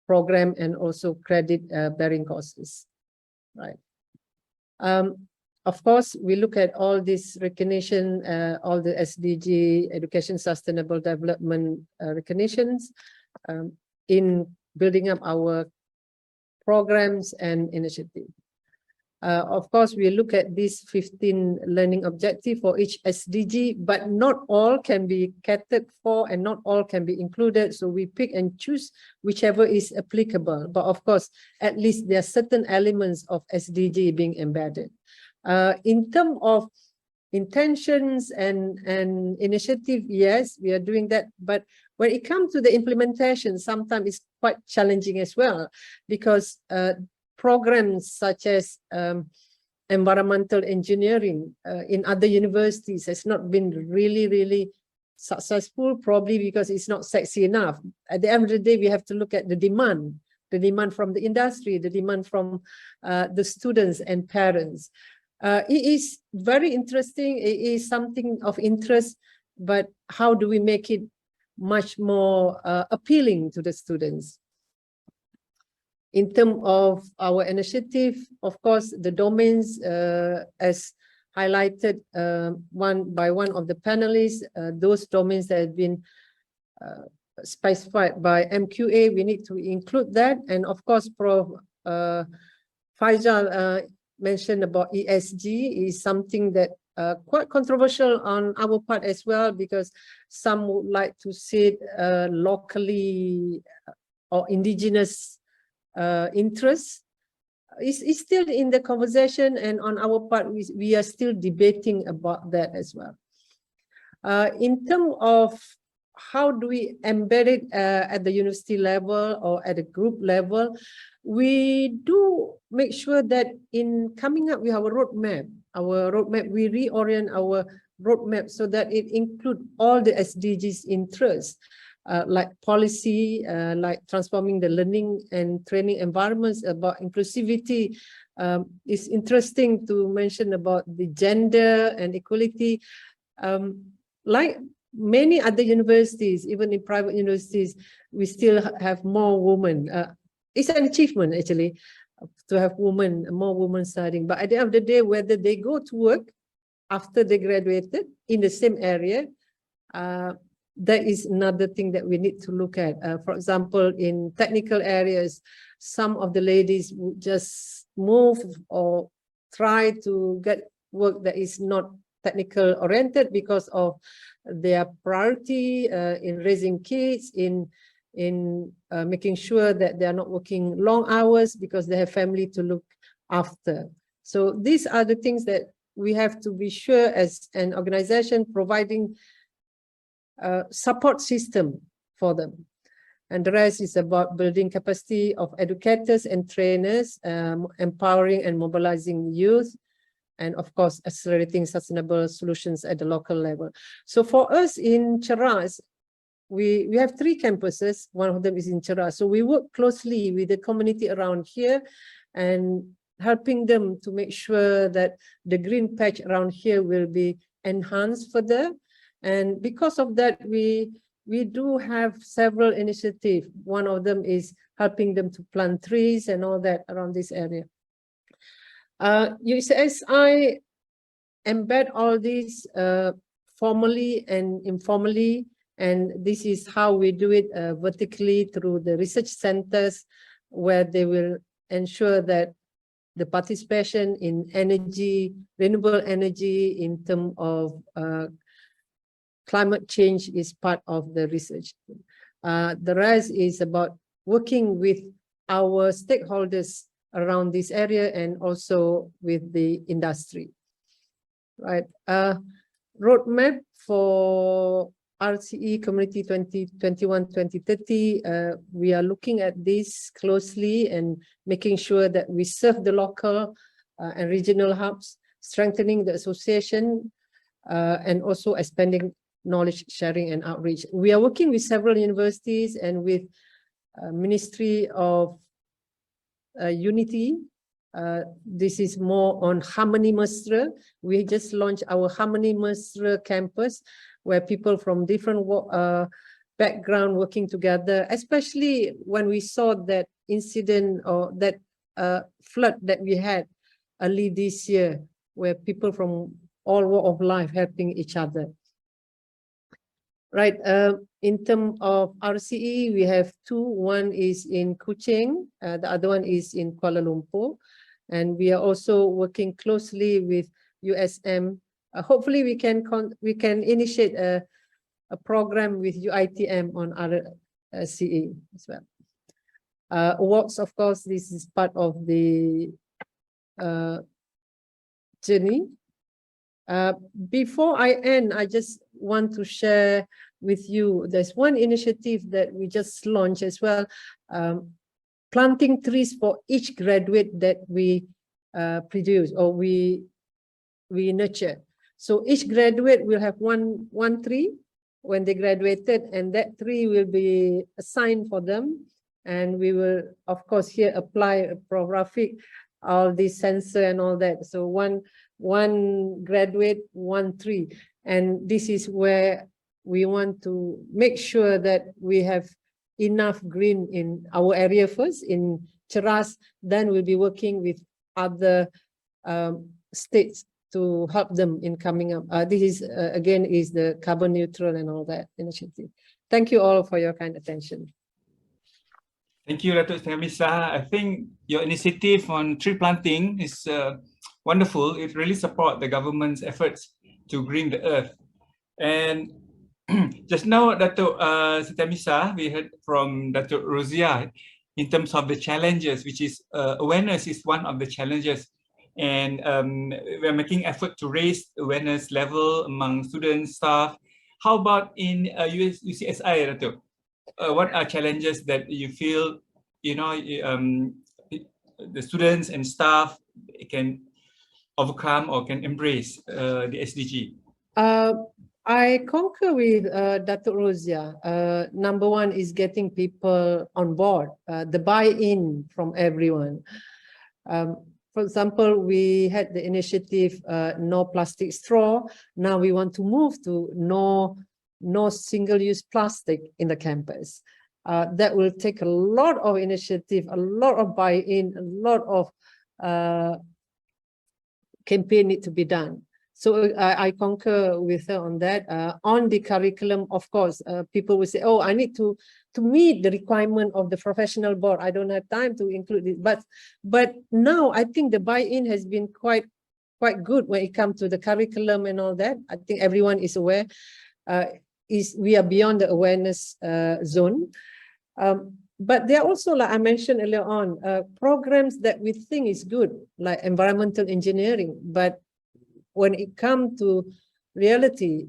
program and also credit bearing courses, right? Of course, we look at all this recognition, all the SDG, Education Sustainable Development recognitions in building up our programs and initiatives. Of course, we look at these 15 learning objectives for each SDG, but not all can be catered for and not all can be included. So we pick and choose whichever is applicable. But of course, at least there are certain elements of SDG being embedded. In terms of intentions and initiative, yes, we are doing that. But when it comes to the implementation, sometimes it's quite challenging as well, because programs such as environmental engineering in other universities has not been really successful, probably because it's not sexy enough. At the end of the day, we have to look at the demand from the industry, the demand from the students and parents. It is very interesting. It is something of interest, but how do we make it much more appealing to the students? In terms of our initiative, of course, the domains, as highlighted one by one of the panelists, those domains that have been specified by MQA, we need to include that. And of course, Prof. Faisal mentioned about ESG is something that quite controversial on our part as well, because some would like to see it locally or indigenous interests. It's still in the conversation, and on our part, we are still debating about that as well. In terms of how do we embed it at the university level or at a group level, we do make sure that in coming up with our roadmap, we reorient our roadmap so that it includes all the SDGs interests, like policy, like transforming the learning and training environments, about inclusivity. It's interesting to mention about the gender and equality. Like many other universities, even in private universities, we still have more women. It's an achievement, actually, to have more women studying. But at the end of the day, whether they go to work after they graduated in the same area, that is another thing that we need to look at. For example, in technical areas, some of the ladies would just move or try to get work that is not technical oriented because of their priority in raising kids, in making sure that they are not working long hours because they have family to look after. So these are the things that we have to be sure as an organization providing a support system for them. And the rest is about building capacity of educators and trainers, empowering and mobilizing youth, and of course, accelerating sustainable solutions at the local level. So for us in Cheras, we have 3 campuses. One of them is in Cheras. So we work closely with the community around here and helping them to make sure that the green patch around here will be enhanced further. And because of that, we do have several initiatives. One of them is helping them to plant trees and all that around this area. UCSI embed all these formally and informally, and this is how we do it vertically through the research centers, where they will ensure that the participation in energy, renewable energy in terms of climate change is part of the research. The rest is about working with our stakeholders around this area and also with the industry. Right. Roadmap for RCE Community 2021-2030, we are looking at this closely and making sure that we serve the local and regional hubs, strengthening the association, and also expanding knowledge sharing and outreach. We are working with several universities and with Ministry of Unity. This is more on Harmony Mesra. We just launched our Harmony Mesra campus, where people from different background working together, especially when we saw that incident or that flood that we had early this year. where people from all walk of life helping each other. Right. In terms of RCE, we have two. One is in Kuching, the other one is in Kuala Lumpur, and we are also working closely with USM. Hopefully, we can initiate a program with UITM on RCE as well. Awards, of course, this is part of the journey. Before I end, I just want to share with you, there's one initiative that we just launched as well, planting trees for each graduate that we produce or we nurture. So each graduate will have one tree when they graduated, and that tree will be assigned for them. And we will, of course, here apply Prof. Rafiq, all the sensor and all that. So one graduate, one tree. And this is where we want to make sure that we have enough green in our area first, in Cheras, then we'll be working with other states to help them in coming up. This is, again, is the carbon neutral and all that initiative. Thank you all for your kind attention. Thank you, Datuk Temisa. I think your initiative on tree planting is wonderful. It really supports the government's efforts to green the earth. And just now, Datuk Temisa, we heard from Datuk Rozia in terms of the challenges, which is awareness is one of the challenges. And we're making effort to raise awareness level among students, staff. How about in UCSI, Datuk? What are challenges that you feel, the students and staff can overcome or can embrace the SDG? I concur with Datuk Rozia. Number one is getting people on board, the buy-in from everyone. For example, we had the initiative no plastic straw. Now we want to move to no single-use plastic in the campus. That will take a lot of initiative, a lot of buy-in, a lot of campaign need to be done. So I concur with her on that. On the curriculum, of course, people will say, oh, I need to meet the requirement of the professional board. I don't have time to include it. But now I think the buy-in has been quite good when it comes to the curriculum and all that. I think everyone is aware. We are beyond the awareness zone. But there are also, like I mentioned earlier on, programs that we think is good, like environmental engineering. But when it comes to reality,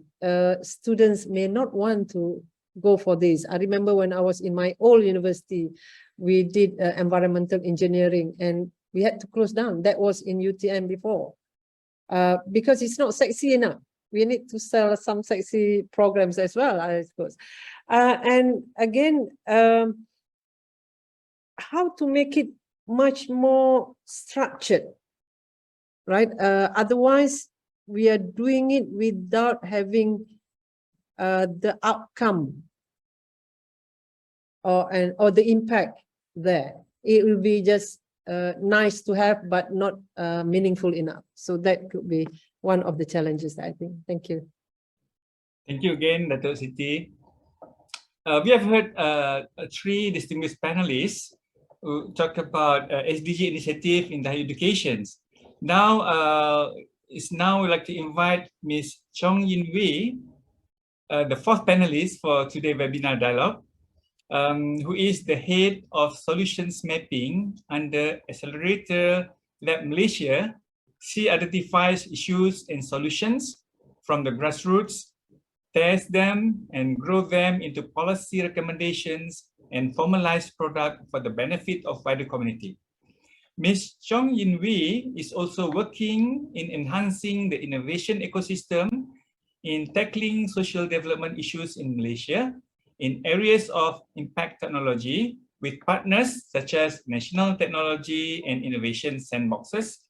students may not want to go for this. I remember when I was in my old university, we did environmental engineering and we had to close down. That was in UTM before, because it's not sexy enough. We need to sell some sexy programs as well, I suppose. And again, how to make it much more structured, right? Otherwise, we are doing it without having the outcome or the impact there. It will be just nice to have, but not meaningful enough. So that could be one of the challenges, I think. Thank you. Thank you again, Datuk Siti. We have heard three distinguished panelists who talk about SDG initiative in higher education. Now, we'd like to invite Ms. Chong Yin Wei, the fourth panelist for today's webinar dialogue, who is the head of solutions mapping under Accelerator Lab Malaysia. She identifies issues and solutions from the grassroots, test them and grow them into policy recommendations and formalized product for the benefit of wider community. Ms. Chong Yin Wei is also working in enhancing the innovation ecosystem in tackling social development issues in Malaysia in areas of impact technology with partners such as National Technology and Innovation Sandboxes.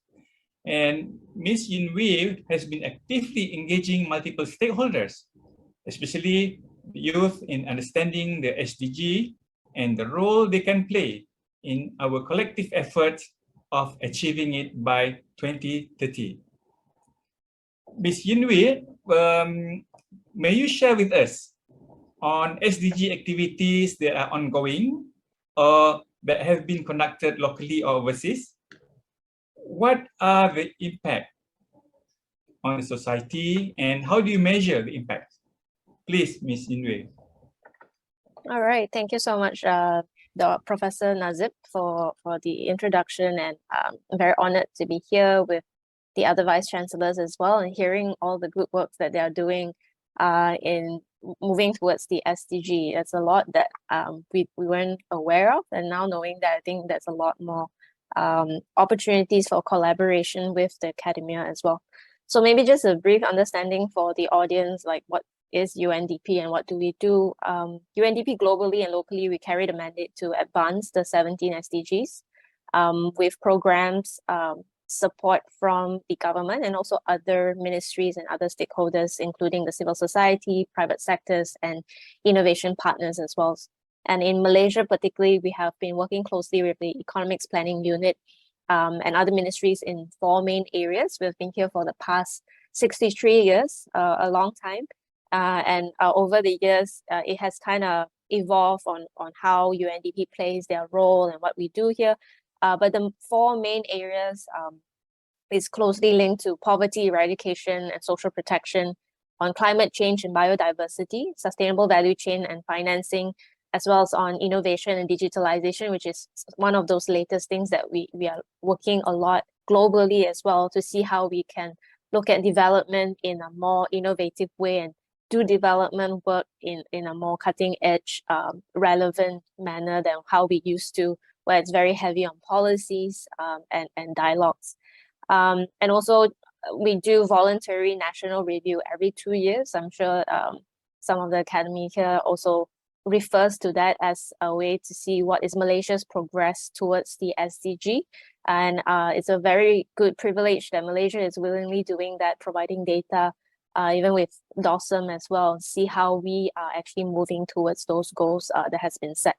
And Ms. Yin Wei has been actively engaging multiple stakeholders, especially youth, in understanding the SDG and the role they can play in our collective efforts of achieving it by 2030. Ms. Yinwei, may you share with us on SDG activities that are ongoing or that have been conducted locally or overseas? What are the impact on the society and how do you measure the impact? Please, Ms. Yinwei. All right, thank you so much, Professor Nazib, for the introduction, and I'm very honored to be here with the other vice chancellors as well, and hearing all the good work that they are doing in moving towards the SDG. It's a lot that we weren't aware of, and now knowing that, I think there's a lot more opportunities for collaboration with the academia as well. So maybe just a brief understanding for the audience, like what is UNDP and what do we do? UNDP globally and locally, we carry the mandate to advance the 17 SDGs with programs, support from the government and also other ministries and other stakeholders, including the civil society, private sectors, and innovation partners as well. And in Malaysia particularly, we have been working closely with the Economics Planning Unit and other ministries in 4 main areas. We've been here for the past 63 years, a long time. And over the years, it has kind of evolved on how UNDP plays their role and what we do here. But the 4 main areas is closely linked to poverty eradication and social protection, on climate change and biodiversity, sustainable value chain and financing, as well as on innovation and digitalization, which is one of those latest things that we are working a lot globally as well, to see how we can look at development in a more innovative way and do development work in a more cutting edge, relevant manner than how we used to, where it's very heavy on policies and dialogues. And also we do voluntary national review every 2 years. I'm sure some of the academy here also refers to that as a way to see what is Malaysia's progress towards the SDG. And it's a very good privilege that Malaysia is willingly doing that, providing data, even with DOSM as well, see how we are actually moving towards those goals that has been set.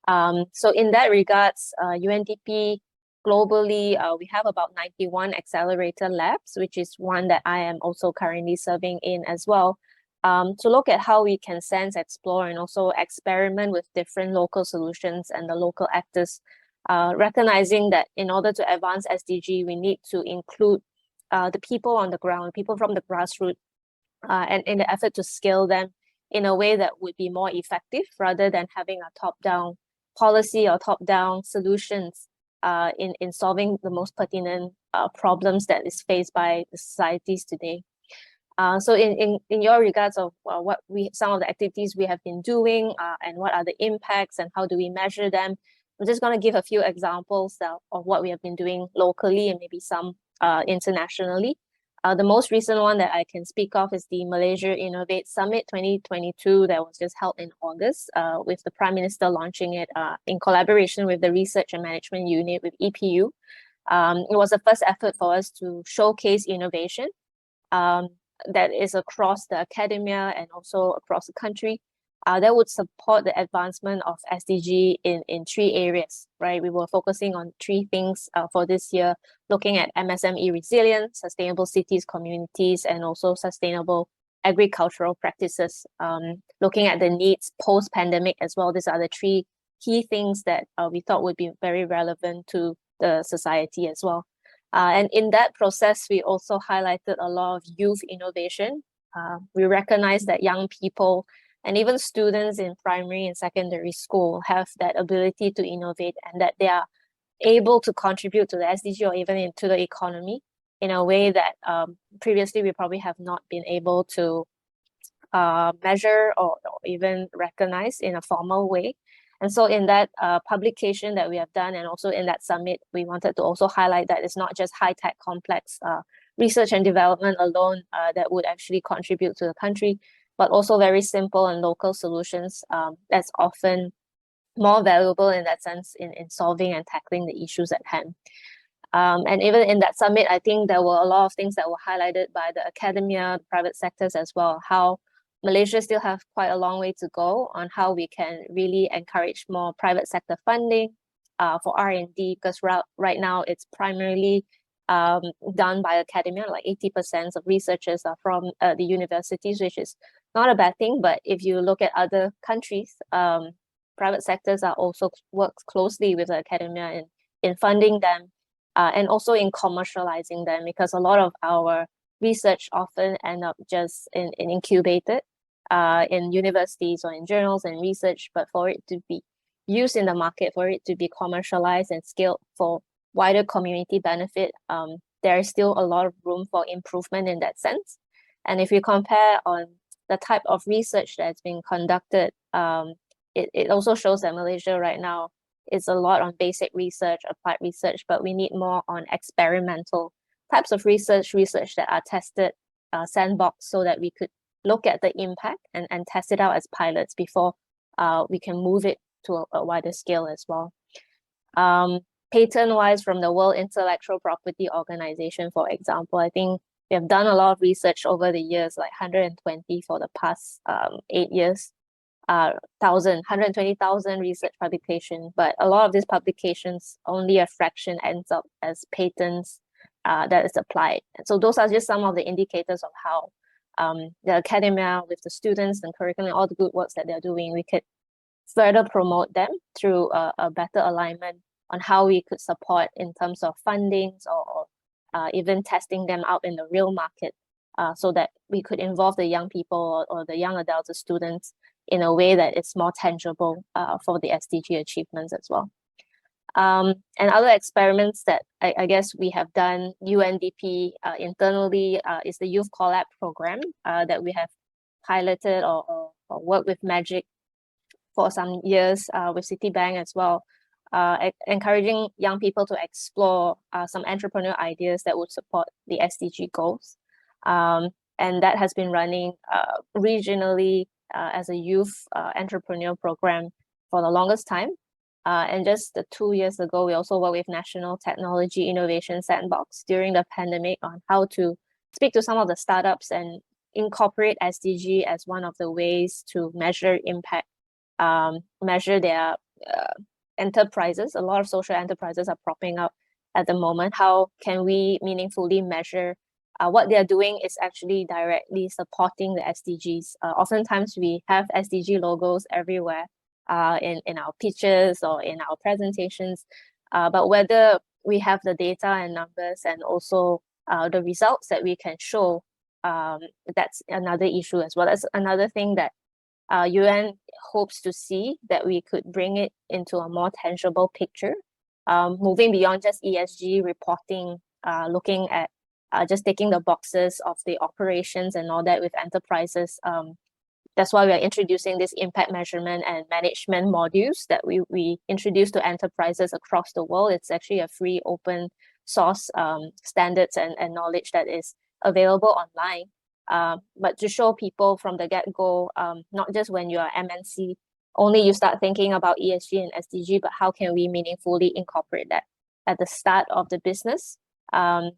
So in that regards, UNDP globally, we have about 91 accelerator labs, which is one that I am also currently serving in as well, to look at how we can sense, explore, and also experiment with different local solutions and the local actors, recognizing that in order to advance SDG, we need to include the people on the ground, people from the grassroots, and in the effort to scale them in a way that would be more effective, rather than having a top-down policy or top-down solutions in solving the most pertinent problems that is faced by the societies today. So in your regards of what some of the activities we have been doing and what are the impacts and how do we measure them, I'm just going to give a few examples of what we have been doing locally and maybe some internationally. The most recent one that I can speak of is the Malaysia Innovate Summit 2022 that was just held in August, with the Prime Minister launching it in collaboration with the Research and Management Unit with EPU. It was the first effort for us to showcase innovation that is across the academia and also across the country, that would support the advancement of SDG in 3 areas, right? We were focusing on 3 things for this year, looking at MSME resilience, sustainable cities, communities, and also sustainable agricultural practices, looking at the needs post-pandemic as well. These are the 3 key things that we thought would be very relevant to the society as well. And in that process, we also highlighted a lot of youth innovation. We recognize that young people and even students in primary and secondary school have that ability to innovate, and that they are able to contribute to the SDG or even into the economy in a way that previously we probably have not been able to measure or even recognize in a formal way. And so in that publication that we have done, and also in that summit, we wanted to also highlight that it's not just high-tech complex research and development alone that would actually contribute to the country, but also very simple and local solutions that's often more valuable in that sense in solving and tackling the issues at hand. And even in that summit, I think there were a lot of things that were highlighted by the academia, the private sectors as well, how Malaysia still have quite a long way to go on how we can really encourage more private sector funding for R&D, because right now it's primarily done by academia. Like 80% of researchers are from the universities, which is not a bad thing. But if you look at other countries, private sectors are also works closely with the academia in funding them and also in commercializing them, because a lot of our research often end up just in incubated in universities or in journals and research, but for it to be used in the market, for it to be commercialized and scaled for wider community benefit, there is still a lot of room for improvement in that sense. And if you compare on the type of research that's being conducted, it also shows that Malaysia right now is a lot on basic research, applied research, but we need more on experimental types of research that are tested, sandbox, so that we could look at the impact and test it out as pilots before we can move it to a wider scale as well. Patent-wise, from the World Intellectual Property Organization, for example, I think we have done a lot of research over the years, like 120 for the past 8 years, 120,000 research publications, but a lot of these publications, only a fraction ends up as patents that is applied. And so those are just some of the indicators of how the academia, with the students and curriculum, all the good works that they're doing, we could further promote them through a better alignment on how we could support in terms of fundings or even testing them out in the real market, so that we could involve the young people or the young adults, the students, in a way that it's more tangible for the SDG achievements as well. And other experiments that I guess we have done, UNDP internally, is the Youth Collab program that we have piloted or worked with Magic for some years, with Citibank as well, encouraging young people to explore some entrepreneurial ideas that would support the SDG goals. And that has been running regionally as a youth entrepreneur program for the longest time. And just 2 years ago, we also worked with National Technology Innovation Sandbox during the pandemic on how to speak to some of the startups and incorporate SDG as one of the ways to measure impact, measure their enterprises. A lot of social enterprises are propping up at the moment. How can we meaningfully measure what they're doing is actually directly supporting the SDGs? Oftentimes we have SDG logos everywhere in our pitches or in our presentations, but whether we have the data and numbers and also the results that we can show, that's another issue as well. That's another thing that UN hopes to see, that we could bring it into a more tangible picture, moving beyond just ESG reporting, looking at just taking the boxes of the operations and all that with enterprises. That's why we are introducing this impact measurement and management modules that we introduce to enterprises across the world. It's actually a free open source standards and knowledge that is available online. But to show people from the get-go, not just when you're MNC, only you start thinking about ESG and SDG, but how can we meaningfully incorporate that at the start of the business? And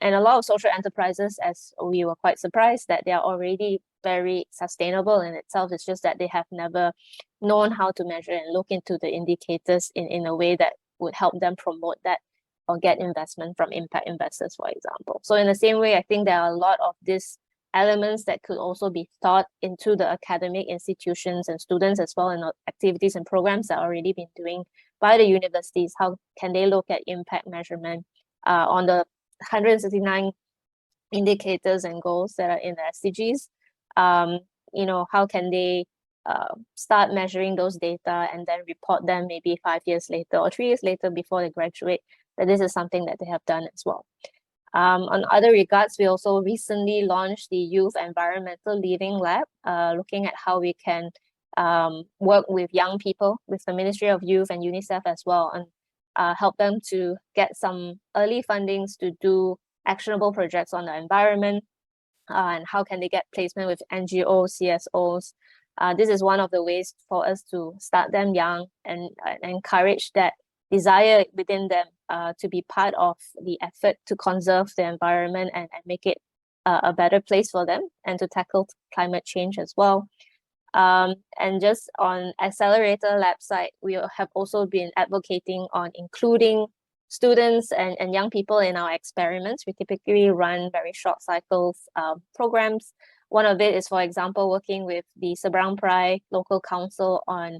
a lot of social enterprises, as we were quite surprised, that they are already very sustainable in itself. It's just that they have never known how to measure and look into the indicators in a way that would help them promote that or get investment from impact investors, for example. So in the same way, I think there are a lot of these elements that could also be taught into the academic institutions and students as well, and activities and programs that are already been doing by the universities. How can they look at impact measurement on the 169 indicators and goals that are in the SDGs? How can they start measuring those data and then report them maybe 5 years later or 3 years later before they graduate, that this is something that they have done as well. On other regards, we also recently launched the Youth Environmental Living Lab, looking at how we can work with young people, with the Ministry of Youth and UNICEF as well, and help them to get some early fundings to do actionable projects on the environment, and how can they get placement with NGOs, CSOs. This is one of the ways for us to start them young and encourage that desire within them to be part of the effort to conserve the environment and make it a better place for them, and to tackle climate change as well. And just on Accelerator Lab side, we have also been advocating on including students and young people in our experiments, we typically run very short cycles programs. One of it is, for example, working with the Seberang Perai local council on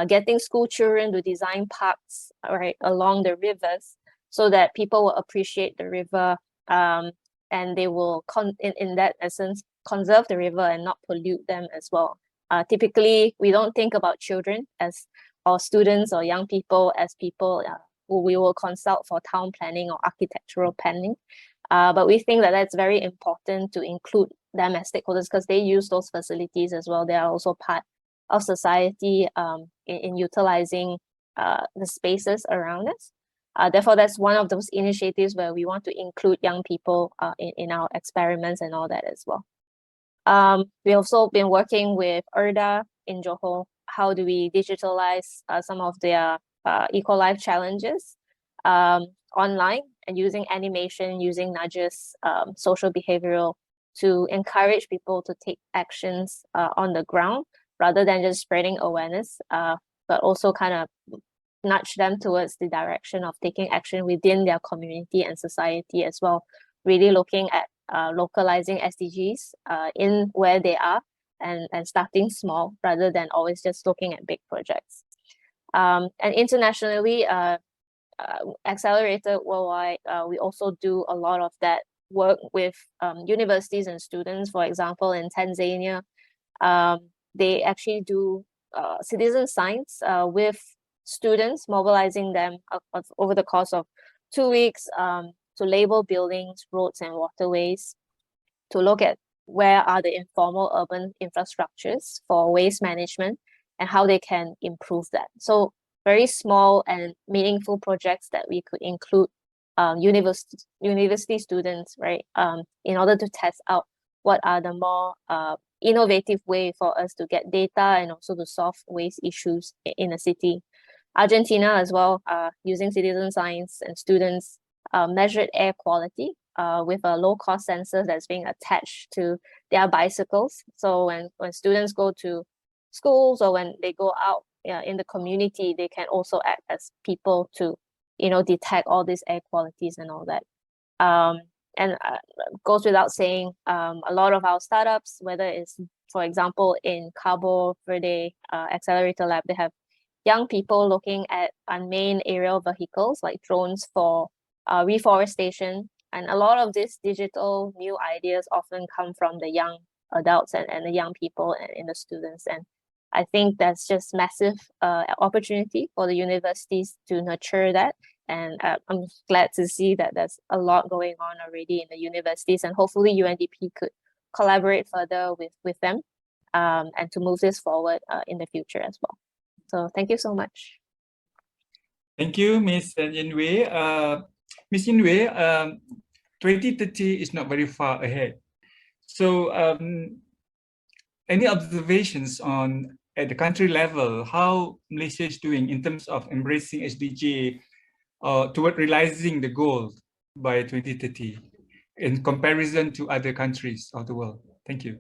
getting school children to design parks right along the rivers so that people will appreciate the river and they will, in that essence, conserve the river and not pollute them as well. Typically, we don't think about children as or students or young people as people who we will consult for town planning or architectural planning. But we think that that's very important to include them as stakeholders because they use those facilities as well. They are also part of society in utilizing the spaces around us. Therefore, that's one of those initiatives where we want to include young people in our experiments and all that as well. We've also been working with ERDA in Johor. How do we digitalize some of their eco-life challenges online and using animation, using nudges, social behavioral to encourage people to take actions on the ground rather than just spreading awareness, but also kind of nudge them towards the direction of taking action within their community and society as well. Really looking at localizing SDGs in where they are and starting small rather than always just looking at big projects. And internationally, Accelerated Worldwide, we also do a lot of that work with universities and students. For example, in Tanzania, they actually do citizen science with students, mobilizing them over the course of 2 weeks to label buildings, roads, and waterways, to look at where are the informal urban infrastructures for waste management and how they can improve that. So very small and meaningful projects that we could include university students, right, in order to test out what are the more innovative way for us to get data and also to solve waste issues in a city. Argentina as well, using citizen science and students measured air quality with a low-cost sensor that's being attached to their bicycles. So when students go to schools or when they go out in the community, they can also act as people to, detect all these air qualities and all that. And goes without saying, a lot of our startups, whether it's, for example, in Cabo Verde Accelerator Lab, they have young people looking at unmanned aerial vehicles like drones for reforestation. And a lot of these digital new ideas often come from the young adults and the young people and the students. And I think that's just massive opportunity for the universities to nurture that. And I'm glad to see that there's a lot going on already in the universities, and hopefully UNDP could collaborate further with them and to move this forward in the future as well. So thank you so much. Thank you, Ms. Yinwei. Ms. Yinwei, 2030 is not very far ahead. So any observations on at the country level, how Malaysia is doing in terms of embracing SDG toward realizing the goal by 2030 in comparison to other countries of the world? Thank you.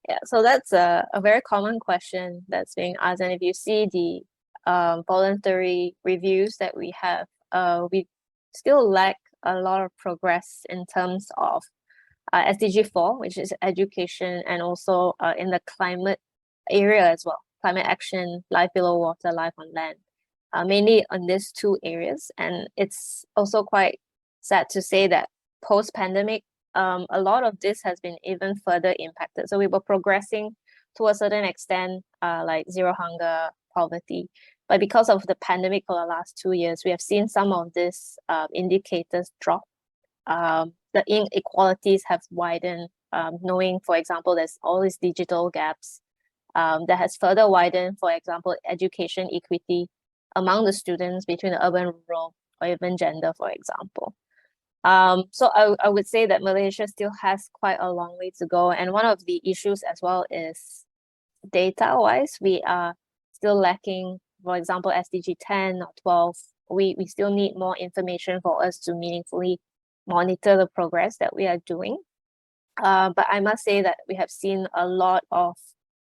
Yeah, so that's a very common question that's being asked. And if you see the voluntary reviews that we have, we still lack a lot of progress in terms of SDG 4, which is education, and also in the climate area as well, climate action, life below water, life on land, mainly on these two areas. And it's also quite sad to say that post-pandemic, a lot of this has been even further impacted. So we were progressing to a certain extent, like zero hunger, poverty. But because of the pandemic for the last 2 years, we have seen some of these indicators drop. The inequalities have widened, knowing, for example, there's all these digital gaps that has further widened, for example, education equity among the students between the urban, rural, or even gender, for example. So I would say that Malaysia still has quite a long way to go. And one of the issues as well is data-wise, we are still lacking, for example, SDG 10 or 12. We still need more information for us to meaningfully monitor the progress that we are doing. But I must say that we have seen a lot of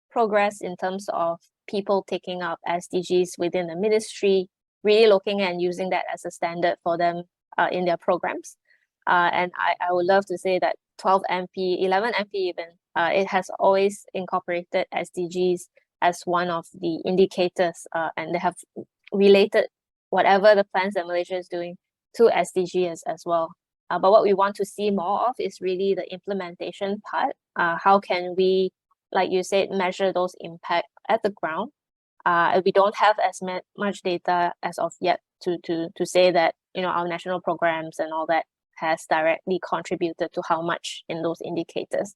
progress in terms of people taking up SDGs within the ministry, really looking and using that as a standard for them in their programs. And I would love to say that 12MP, 11MP even, it has always incorporated SDGs as one of the indicators, and they have related whatever the plans that Malaysia is doing to SDG as well. But what we want to see more of is really the implementation part. How can we, like you said, measure those impact at the ground? We don't have as much data as of yet to say that, you know, our national programs and all that has directly contributed to how much in those indicators.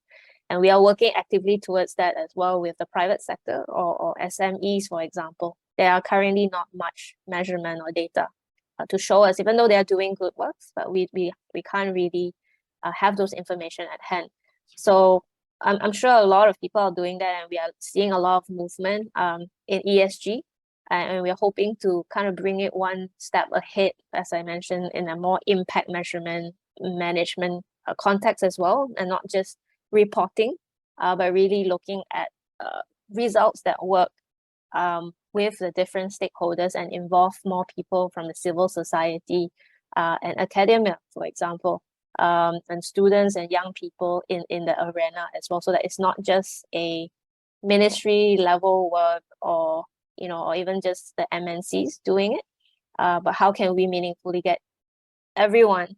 And we are working actively towards that as well with the private sector or SMEs, for example. There are currently not much measurement or data to show us, even though they are doing good works, but we can't really have those information at hand. So I'm sure a lot of people are doing that, and we are seeing a lot of movement in ESG, and we are hoping to kind of bring it one step ahead, as I mentioned, in a more impact measurement management context as well, and not just reporting, but really looking at results that work with the different stakeholders and involve more people from the civil society and academia, for example, and students and young people in the arena as well, so that it's not just a ministry level work or, you know, or even just the MNCs doing it, but how can we meaningfully get everyone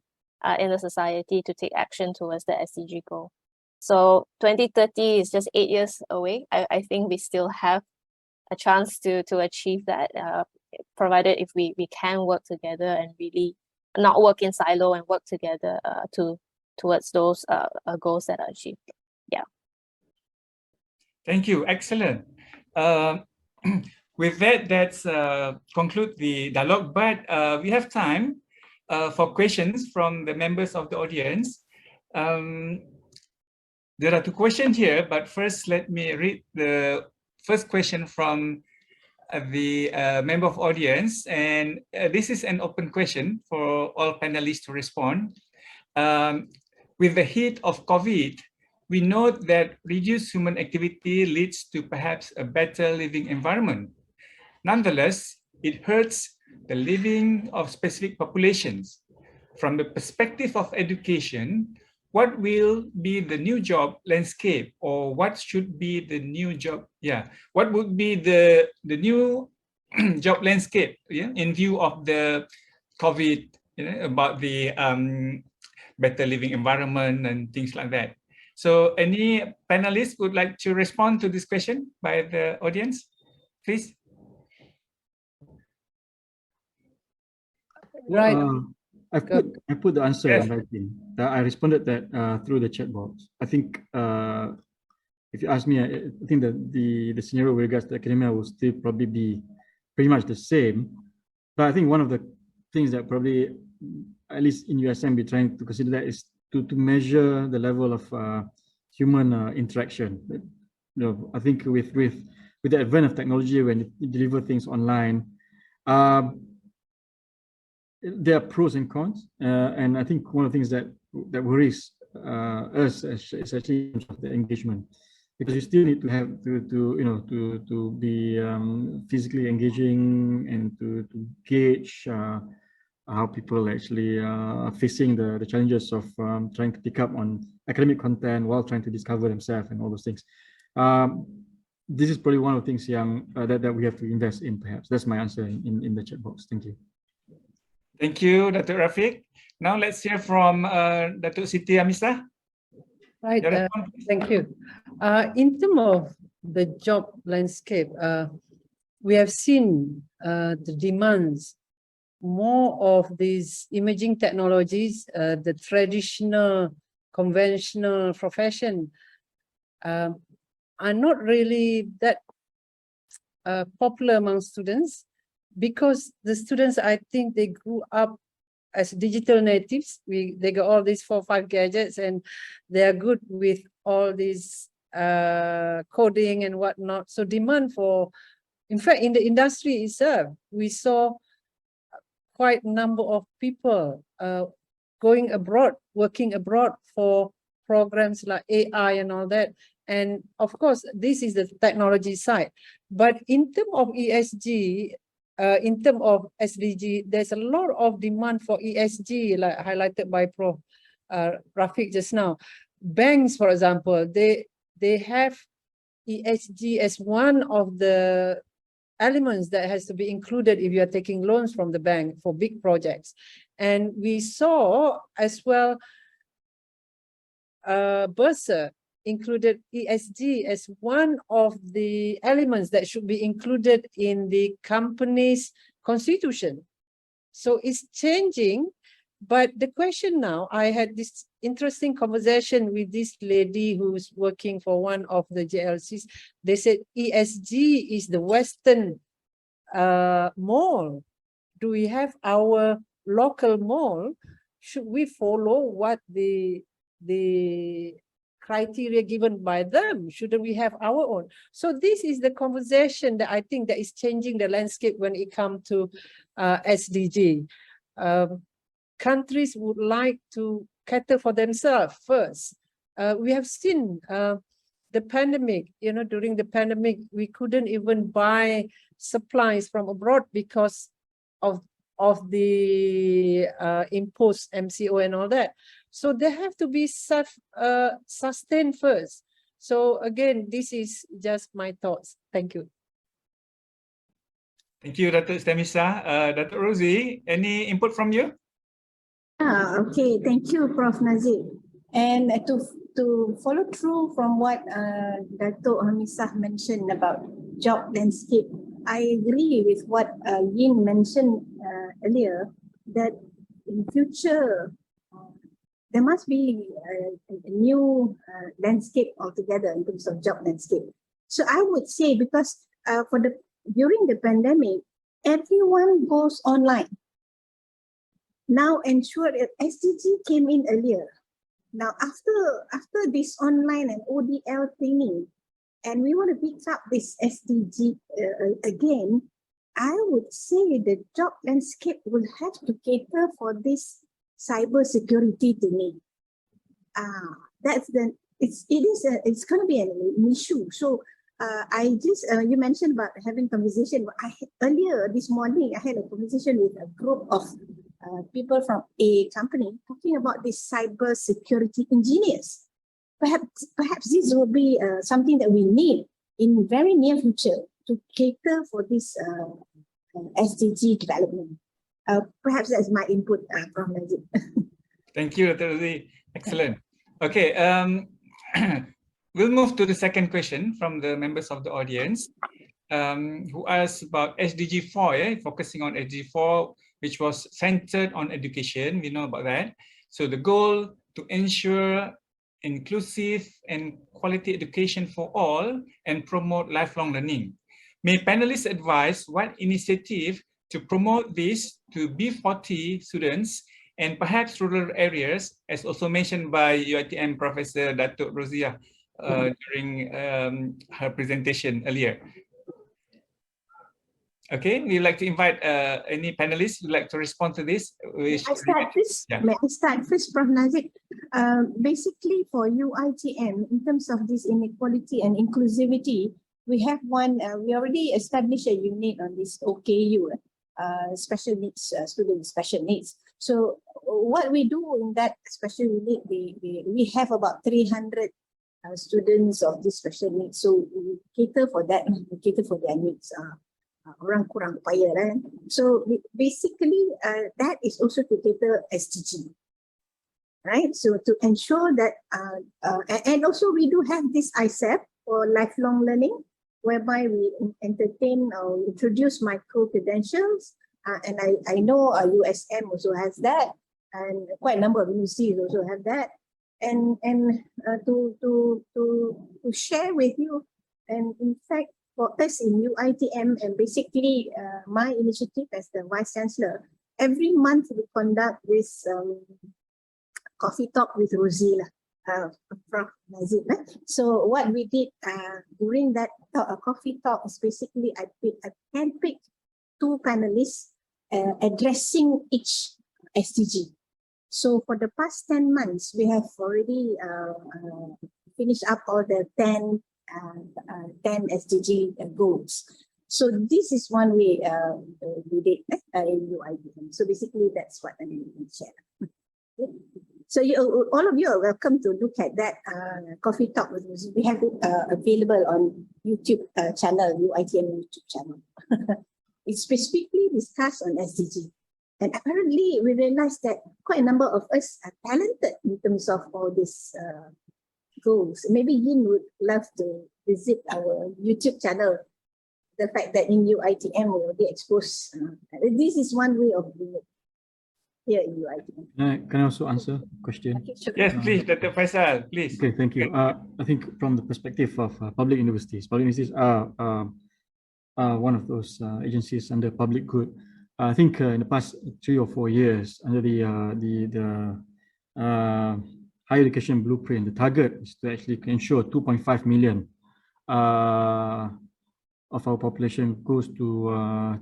in the society to take action towards the SDG goal. So 2030 is just 8 years away. I think we still have a chance to achieve that, provided if we can work together and really not work in silo and work together towards those goals that are achieved. Yeah. Thank you. Excellent. With that, let's conclude the dialogue, but we have time for questions from the members of the audience. There are 2 questions here, but first let me read the first question from the member of audience, and this is an open question for all panelists to respond. With the hit of COVID, we note that reduced human activity leads to perhaps a better living environment. Nonetheless, it hurts the living of specific populations. From the perspective of education, what will be the new job landscape, or what should be the new job? What would be the new job landscape? In view of the COVID, about the better living environment and things like that. So, any panelists would like to respond to this question by the audience, please? Right. I put the answer in writing. I responded that through the chat box. I think if you ask me, I think that the scenario with regards to academia will still probably be pretty much the same. But I think one of the things that probably, at least in USM, we're trying to consider that is to measure the level of human interaction. I think with the advent of technology, when you deliver things online, there are pros and cons, and I think one of the things that worries us is actually the engagement, because you still need to have to be physically engaging and to gauge how people actually are facing the challenges of trying to pick up on academic content while trying to discover themselves and all those things. This is probably one of the things that we have to invest in, perhaps. That's my answer in the chat box. Thank you. Thank you, Dr. Rafiq. Now let's hear from Dr. Siti Amisa. Right, thank you. In terms of the job landscape, we have seen the demands more of these emerging technologies, the traditional, conventional profession are not really that popular among students, because the students, I think they grew up as digital natives. They got all these 4 or 5 gadgets, and they are good with all these coding and whatnot. So demand for, in fact, in the industry itself, we saw quite a number of people going abroad, working abroad for programs like AI and all that. And of course, this is the technology side. But in terms of ESG, in terms of SDG, there's a lot of demand for ESG, like highlighted by Prof. Rafiq just now. Banks, for example, they have ESG as one of the elements that has to be included if you are taking loans from the bank for big projects. And we saw as well, Bursa included ESG as one of the elements that should be included in the company's constitution. So it's changing. But the question now, I had this interesting conversation with this lady who's working for one of the JLCs. They said ESG is the Western mall. Do we have our local mall? Should we follow what the criteria given by them? Shouldn't we have our own? So this is the conversation that I think that is changing the landscape when it comes to SDG. Countries would like to cater for themselves first. We have seen the pandemic, during the pandemic, we couldn't even buy supplies from abroad because of the imposed MCO and all that. So they have to be sustained first. So again, this is just my thoughts. Thank you. Thank you, Dr. Stemisa. Dr. Rosie, any input from you? Okay, thank you, Prof. Nazib. And to follow through from what Dato' Hamisah mentioned about job landscape, I agree with what Yin mentioned earlier, that in future, there must be a new landscape altogether in terms of job landscape. So I would say, because during the pandemic, everyone goes online. Now ensure that SDG came in earlier. Now after this online and ODL thingy, and we want to pick up this SDG again, I would say the job landscape will have to cater for this cyber security thingy. It's going to be an issue. So you mentioned about having conversation. Earlier this morning, I had a conversation with a group of people from a company talking about these cyber security engineers. Perhaps this will be something that we need in very near future to cater for this SDG development. Perhaps that's my input from Najib. Thank you, Dr. Rosie. Excellent. Okay, we'll move to the second question from the members of the audience who asked about SDG 4, focusing on SDG 4, which was centered on education. We know about that. So the goal to ensure inclusive and quality education for all and promote lifelong learning. May panelists advise what initiative to promote this to B40 students and perhaps rural areas, as also mentioned by UiTM Professor Dato' Rosia during her presentation earlier. Okay, we'd like to invite any panelists who'd like to respond to this. May I start first, Prof. Nazib? Basically, for UiTM, in terms of this inequality and inclusivity, we have we already established a unit on this OKU, special needs, students, special needs. So what we do in that special unit, we have about 300 students of this special needs. So we cater for that, we cater for their needs. Orang kurang upaya kan. So basically that is also to cater SDG, right? So to ensure that and also we do have this ICEP for lifelong learning, whereby we entertain or introduce micro credentials, and I know USM also has that, and quite a number of universities also have that, and to share with you, and in fact, for us in UiTM, and basically my initiative as the Vice Chancellor, every month we conduct this coffee talk with Rosie from Nazib. So what we did during that coffee talk is basically I handpicked 2 panelists addressing each SDG. So for the past 10 months, we have already finished up all the 10 SDG goals. So this is one way we did in UITM. So basically, that's what I mean to share. So all of you are welcome to look at that coffee talk. We have it available on YouTube channel, UITM YouTube channel. It specifically discussed on SDG. And apparently, we realized that quite a number of us are talented in terms of all these goals. Maybe Yin would love to visit our YouTube channel. The fact that in UITM we will be exposed. This is one way of doing it here in UITM. Can I also answer the question? Okay, sure. Yes, please, Dr. Faisal, please. Okay, thank you. I think from the perspective of public universities are one of those agencies under public good. I think in the past 3 or 4 years, under the higher education blueprint, the target is to actually ensure 2.5 million of our population goes to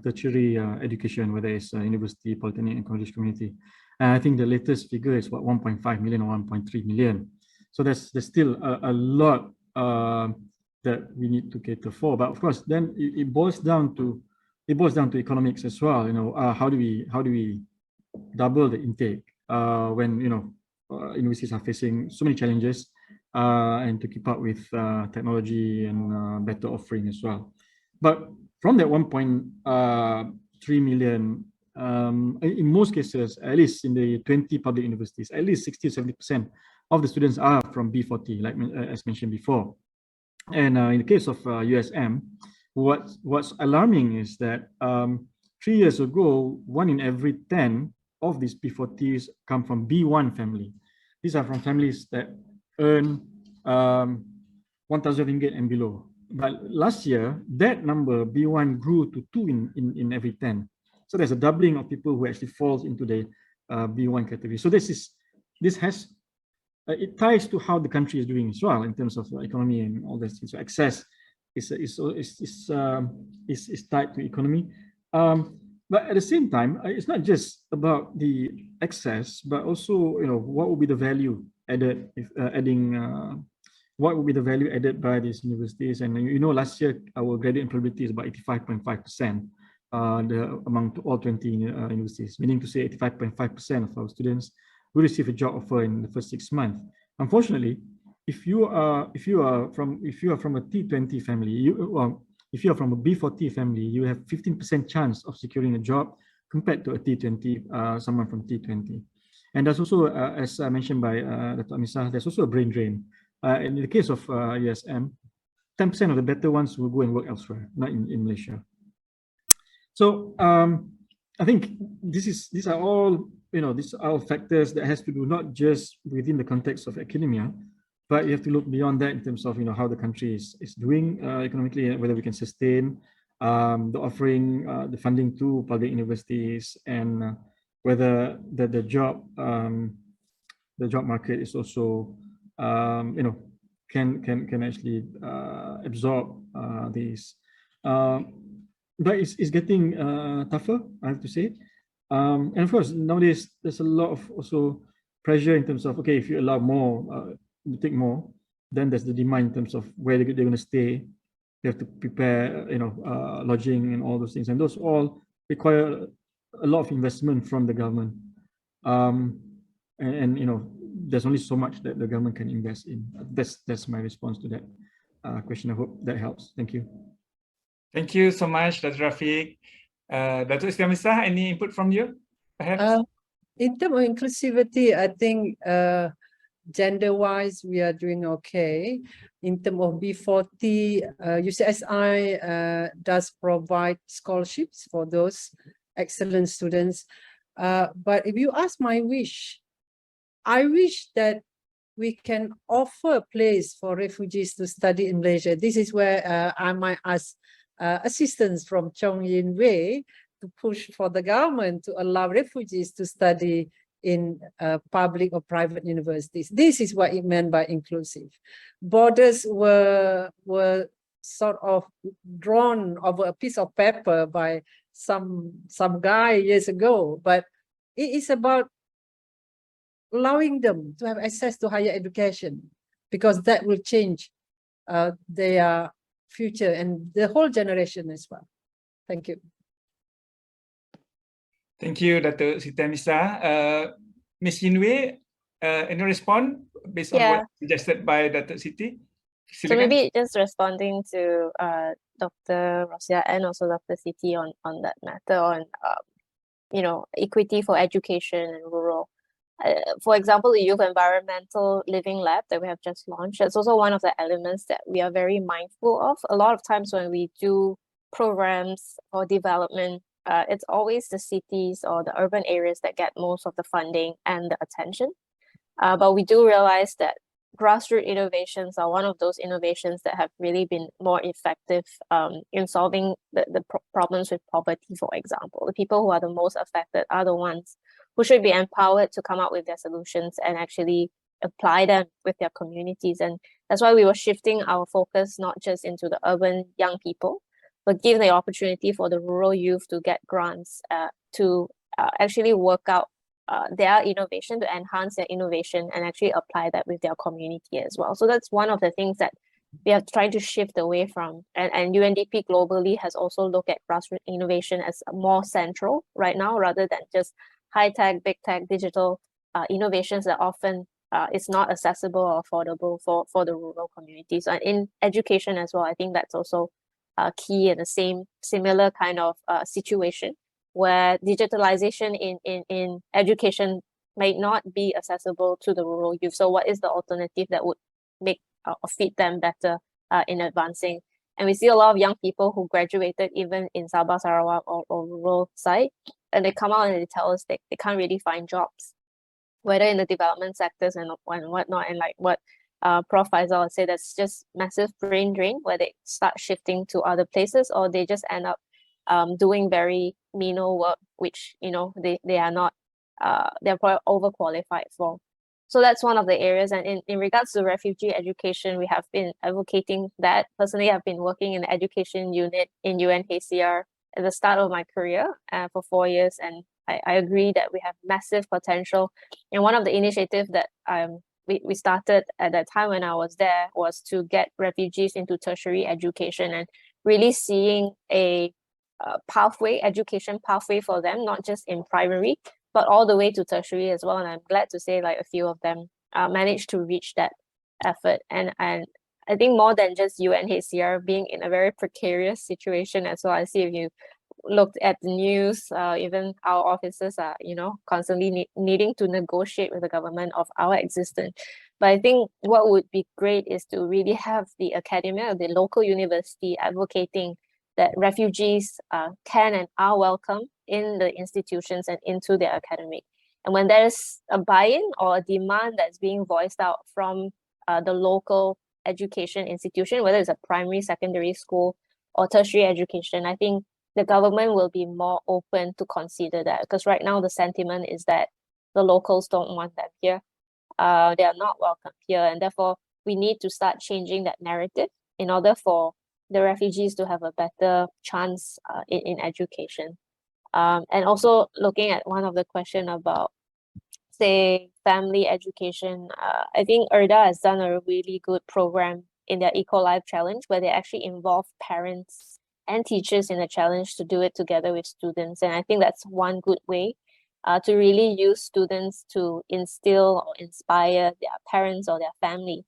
tertiary education, whether it's university, polytechnic, and college community. And I think the latest figure is what 1.5 million or 1.3 million. So there's still a lot that we need to cater for. But of course, then it boils down to economics as well. You know, how do we double the intake when universities are facing so many challenges and to keep up with technology and better offering as well. But from that 1.3 million, in most cases, at least in the 20 public universities, at least 60 or 70% of the students are from B40, like as mentioned before. And in the case of USM, what's alarming is that 3 years ago, 1 in every 10 of these B40s come from B1 family. These are from families that earn 1,000 ringgit and below. But last year, that number, B1, grew to 2 in every 10. So there's a doubling of people who actually falls into the B1 category. So it ties to how the country is doing as well in terms of economy and all this. So access is tied to economy. But at the same time, it's not just about the access, but also what would be the value added if what would be the value added by these universities. And last year our graduate employability is about 85.5% among all 20 universities, meaning to say 85.5% of our students will receive a job offer in the first 6 months. Unfortunately, if you are from a T20 family, if you are from a B40 family, you have 15% chance of securing a job compared to a T20, someone from T20. And there's also, as mentioned by Dr. Amisah, there's also a brain drain. In the case of USM, 10% of the better ones will go and work elsewhere, not in Malaysia. So I think these are all factors that has to do not just within the context of academia, but you have to look beyond that in terms of how the country is doing economically, whether we can sustain the offering, the funding to public universities, and whether the job market is also can actually absorb these. But it's getting tougher, I have to say. And of course, nowadays there's a lot of also pressure in terms of, okay, if you allow more, you take more, then there's the demand in terms of where they're going to stay. They have to prepare, lodging and all those things, and those all require a lot of investment from the government. There's only so much that the government can invest in. That's my response to that question. I hope that helps. Thank you. Thank you so much, Dr. Rafiq. Dr. Amisah, any input from you, perhaps? In terms of inclusivity, I think gender-wise, we are doing okay. In terms of B40, UCSI does provide scholarships for those excellent students. But if you ask my wish, I wish that we can offer a place for refugees to study in Malaysia. This is where I might ask assistance from Chong Yin Wei to push for the government to allow refugees to study in public or private universities. This is what it meant by inclusive. Borders were sort of drawn over a piece of paper by some guy years ago, but it is about allowing them to have access to higher education, because that will change their future and the whole generation as well. Thank you. Thank you, Dr. Siti Hamisa. Ms. Yinwei, any response based on what suggested by Dr. Siti? So maybe just responding to Dr. Rosia and also Dr. Siti on that matter on you know, equity for education and rural. For example, the Youth Environmental Living Lab that we have just launched, it's also one of the elements that we are very mindful of. A lot of times when we do programs or development, it's always the cities or the urban areas that get most of the funding and the attention. But we do realize that grassroots innovations are one of those innovations that have really been more effective in solving the problems with poverty, for example. The people who are the most affected are the ones who should be empowered to come up with their solutions and actually apply them with their communities. And that's why we were shifting our focus not just into the urban young people, but give the opportunity for the rural youth to get grants to actually work out their innovation, to enhance their innovation and actually apply that with their community as well. So that's one of the things that we are trying to shift away from. And UNDP globally has also looked at grassroots innovation as more central right now, rather than just high tech, big tech, digital innovations that often is not accessible or affordable for the rural communities. And in education as well, I think that's also key in the similar kind of situation, where digitalization in education might not be accessible to the rural youth. So what is the alternative that would make or fit them better in advancing? And we see a lot of young people who graduated even in Sabah, Sarawak or rural side, and they come out and they tell us they can't really find jobs, whether in the development sectors and whatnot. And like what Prof. Faisal would say, that's just massive brain drain, where they start shifting to other places, or they just end up doing very menial work, which, you know, they are not, they're probably overqualified for. So that's one of the areas. And in regards to refugee education, we have been advocating that. Personally, I've been working in the education unit in UNHCR at the start of my career for 4 years. And I agree that we have massive potential. And one of the initiatives that we started at that time when I was there was to get refugees into tertiary education and really seeing a education pathway for them, not just in primary, but all the way to tertiary as well. And I'm glad to say like a few of them managed to reach that effort. And I think more than just UNHCR being in a very precarious situation as well. I see if you looked at the news, even our officers are, you know, constantly needing to negotiate with the government of our existence. But I think what would be great is to really have the academia, the local university advocating that refugees can and are welcome in the institutions and into their academic. And when there's a buy-in or a demand that's being voiced out from the local education institution, whether it's a primary, secondary school or tertiary education, I think the government will be more open to consider that. Because right now the sentiment is that the locals don't want them here. They are not welcome here. And therefore, we need to start changing that narrative in order for the refugees to have a better chance in education. And also looking at one of the question about, say, family education, I think ERDA has done a really good program in their Eco Life Challenge, where they actually involve parents and teachers in the challenge to do it together with students. And I think that's one good way to really use students to instill or inspire their parents or their family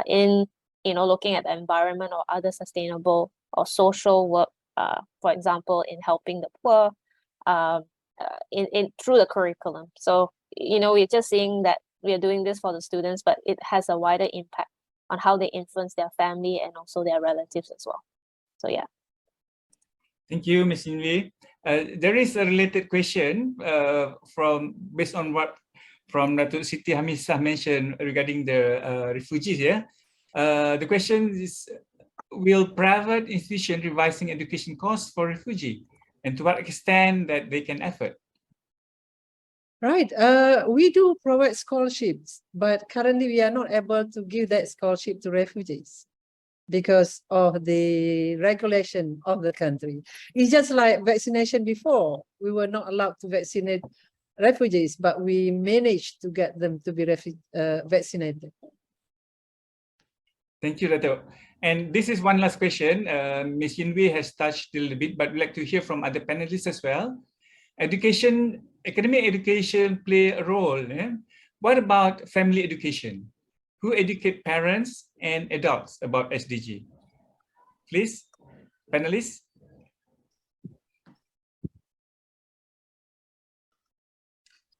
in, you know, looking at the environment or other sustainable or social work, for example, in helping the poor, in through the curriculum. So, you know, we're just seeing that we are doing this for the students, but it has a wider impact on how they influence their family and also their relatives as well. So yeah. Thank you, Ms. Yinwei. There is a related question based on what Dr. Siti Hamisa mentioned regarding the refugees. Yeah, the question is: will private institutions revising education costs for refugees, and to what extent that they can afford? Right. We do provide scholarships, but currently we are not able to give that scholarship to refugees because of the regulation of the country. It's just like vaccination before. We were not allowed to vaccinate refugees, but we managed to get them to be vaccinated. Thank you, Dato. And this is one last question. Ms. Yinwei has touched a little bit, but we'd like to hear from other panelists as well. Education, academic education play a role. What about family education? Who educate parents and adults about SDG? Please, panelists.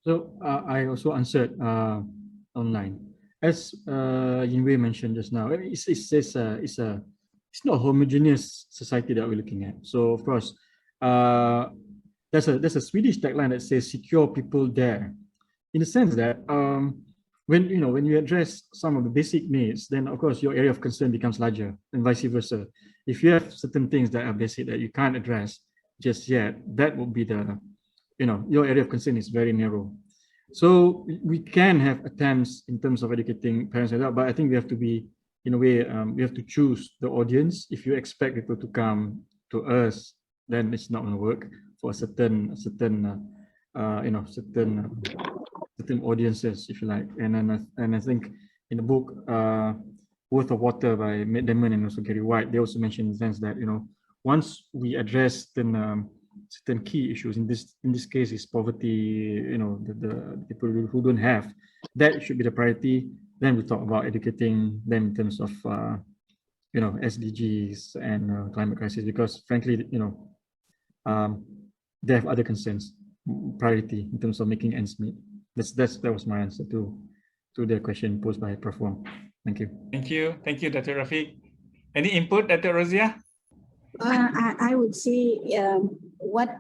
So I also answered online. As Yinwei mentioned just now, it's not a homogeneous society that we're looking at. So of course, there's a Swedish tagline that says "secure people there," in the sense that when you address some of the basic needs, then of course your area of concern becomes larger, and vice versa. If you have certain things that are basic that you can't address just yet, that will be the your area of concern is very narrow. So we can have attempts in terms of educating parents and that, but I think we have to be, in a way, we have to choose the audience. If you expect people to come to us, then it's not going to work for certain audiences, if you like. And I think in the book, Worth of Water by Matt Damon and also Gary White, they also mention in the sense that once we address certain key issues, in this case is poverty, the people who don't have, that should be the priority. Then we talk about educating them in terms of SDGs and climate crisis, because frankly they have other concerns, priority in terms of making ends meet. That was my answer to the question posed by Prof. Wong. Thank you. Thank you, Dr. Rafiq. Any input, Dr. Rozia? I would say what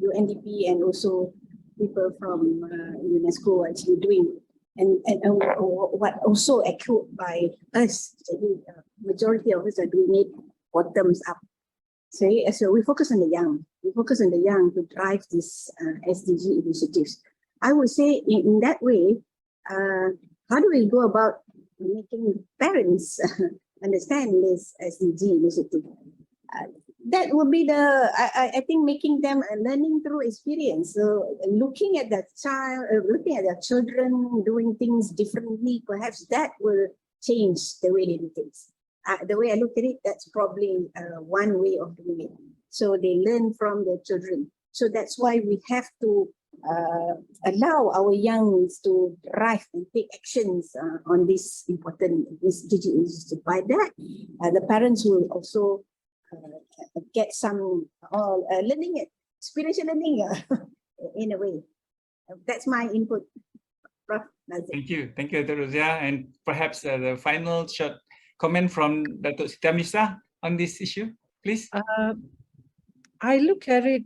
UNDP and also people from UNESCO are actually doing, and what also echoed by us. Majority of us are doing it bottoms up. So we focus on the young. We focus on the young to drive these SDG initiatives. I would say in that way, how do we go about making parents understand this SDG initiative? That would be I think making them learning through experience. So looking at that child, looking at their children doing things differently, perhaps that will change the way they do things. The way I look at it, that's probably one way of doing it. So they learn from their children. So that's why we have to allow our youngs to drive and take actions on this important SDG initiative. By that, the parents will also get some learning, experiential learning in a way. That's my input. Prof. Thank you, Dr. Rozia. And perhaps the final short comment from Dr. Sitamisa on this issue, please. I look at it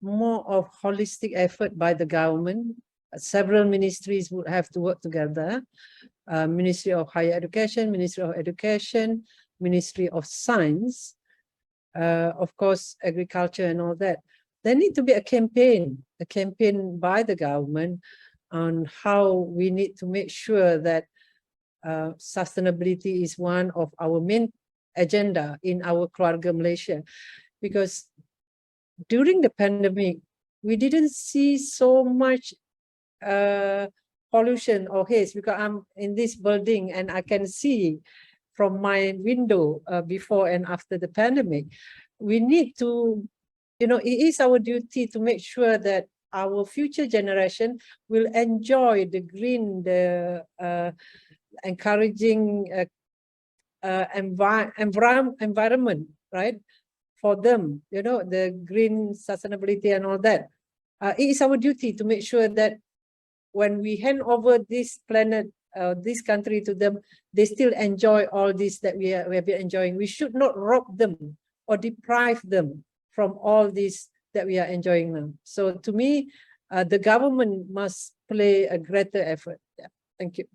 more of holistic effort by the government. Several ministries would have to work together. Ministry of Higher Education, Ministry of Education, Ministry of Science, of course, agriculture and all that. There need to be a campaign by the government on how we need to make sure that sustainability is one of our main agenda in our Keluarga Malaysia. Because during the pandemic, we didn't see so much pollution or haze, because I'm in this building and I can see from my window before and after the pandemic. We need to, it is our duty to make sure that our future generation will enjoy the green, the encouraging environment, right? For them, the green sustainability and all that. It is our duty to make sure that when we hand over this planet, this country to them, they still enjoy all this that we have been enjoying. We should not rob them or deprive them from all this that we are enjoying now. So to me, the government must play a greater effort. Yeah. Thank you.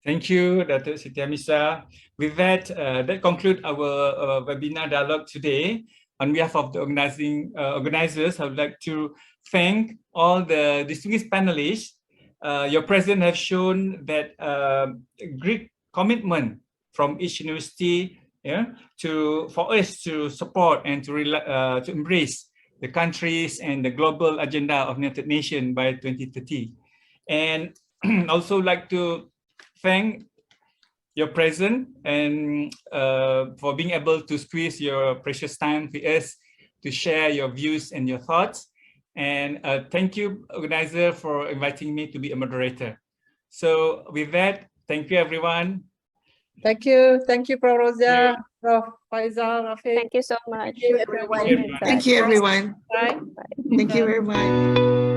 Thank you, Dr. Sitamisa. With that, that concludes our webinar dialogue today. On behalf of the organizers, I would like to thank all the distinguished panelists. Your presence have shown that great commitment from each university, for us to support and to embrace the countries and the global agenda of United Nations by 2030. And also like to thank your presence and for being able to squeeze your precious time with us to share your views and your thoughts. And thank you, organizer, for inviting me to be a moderator. So with that, thank you, everyone. Thank you, Prof. Rozia, Prof. Faisal, Rafiq. Thank you so much. Thank you, everyone. Thank you, everyone. Thank you, everyone. Bye. Thank you very much.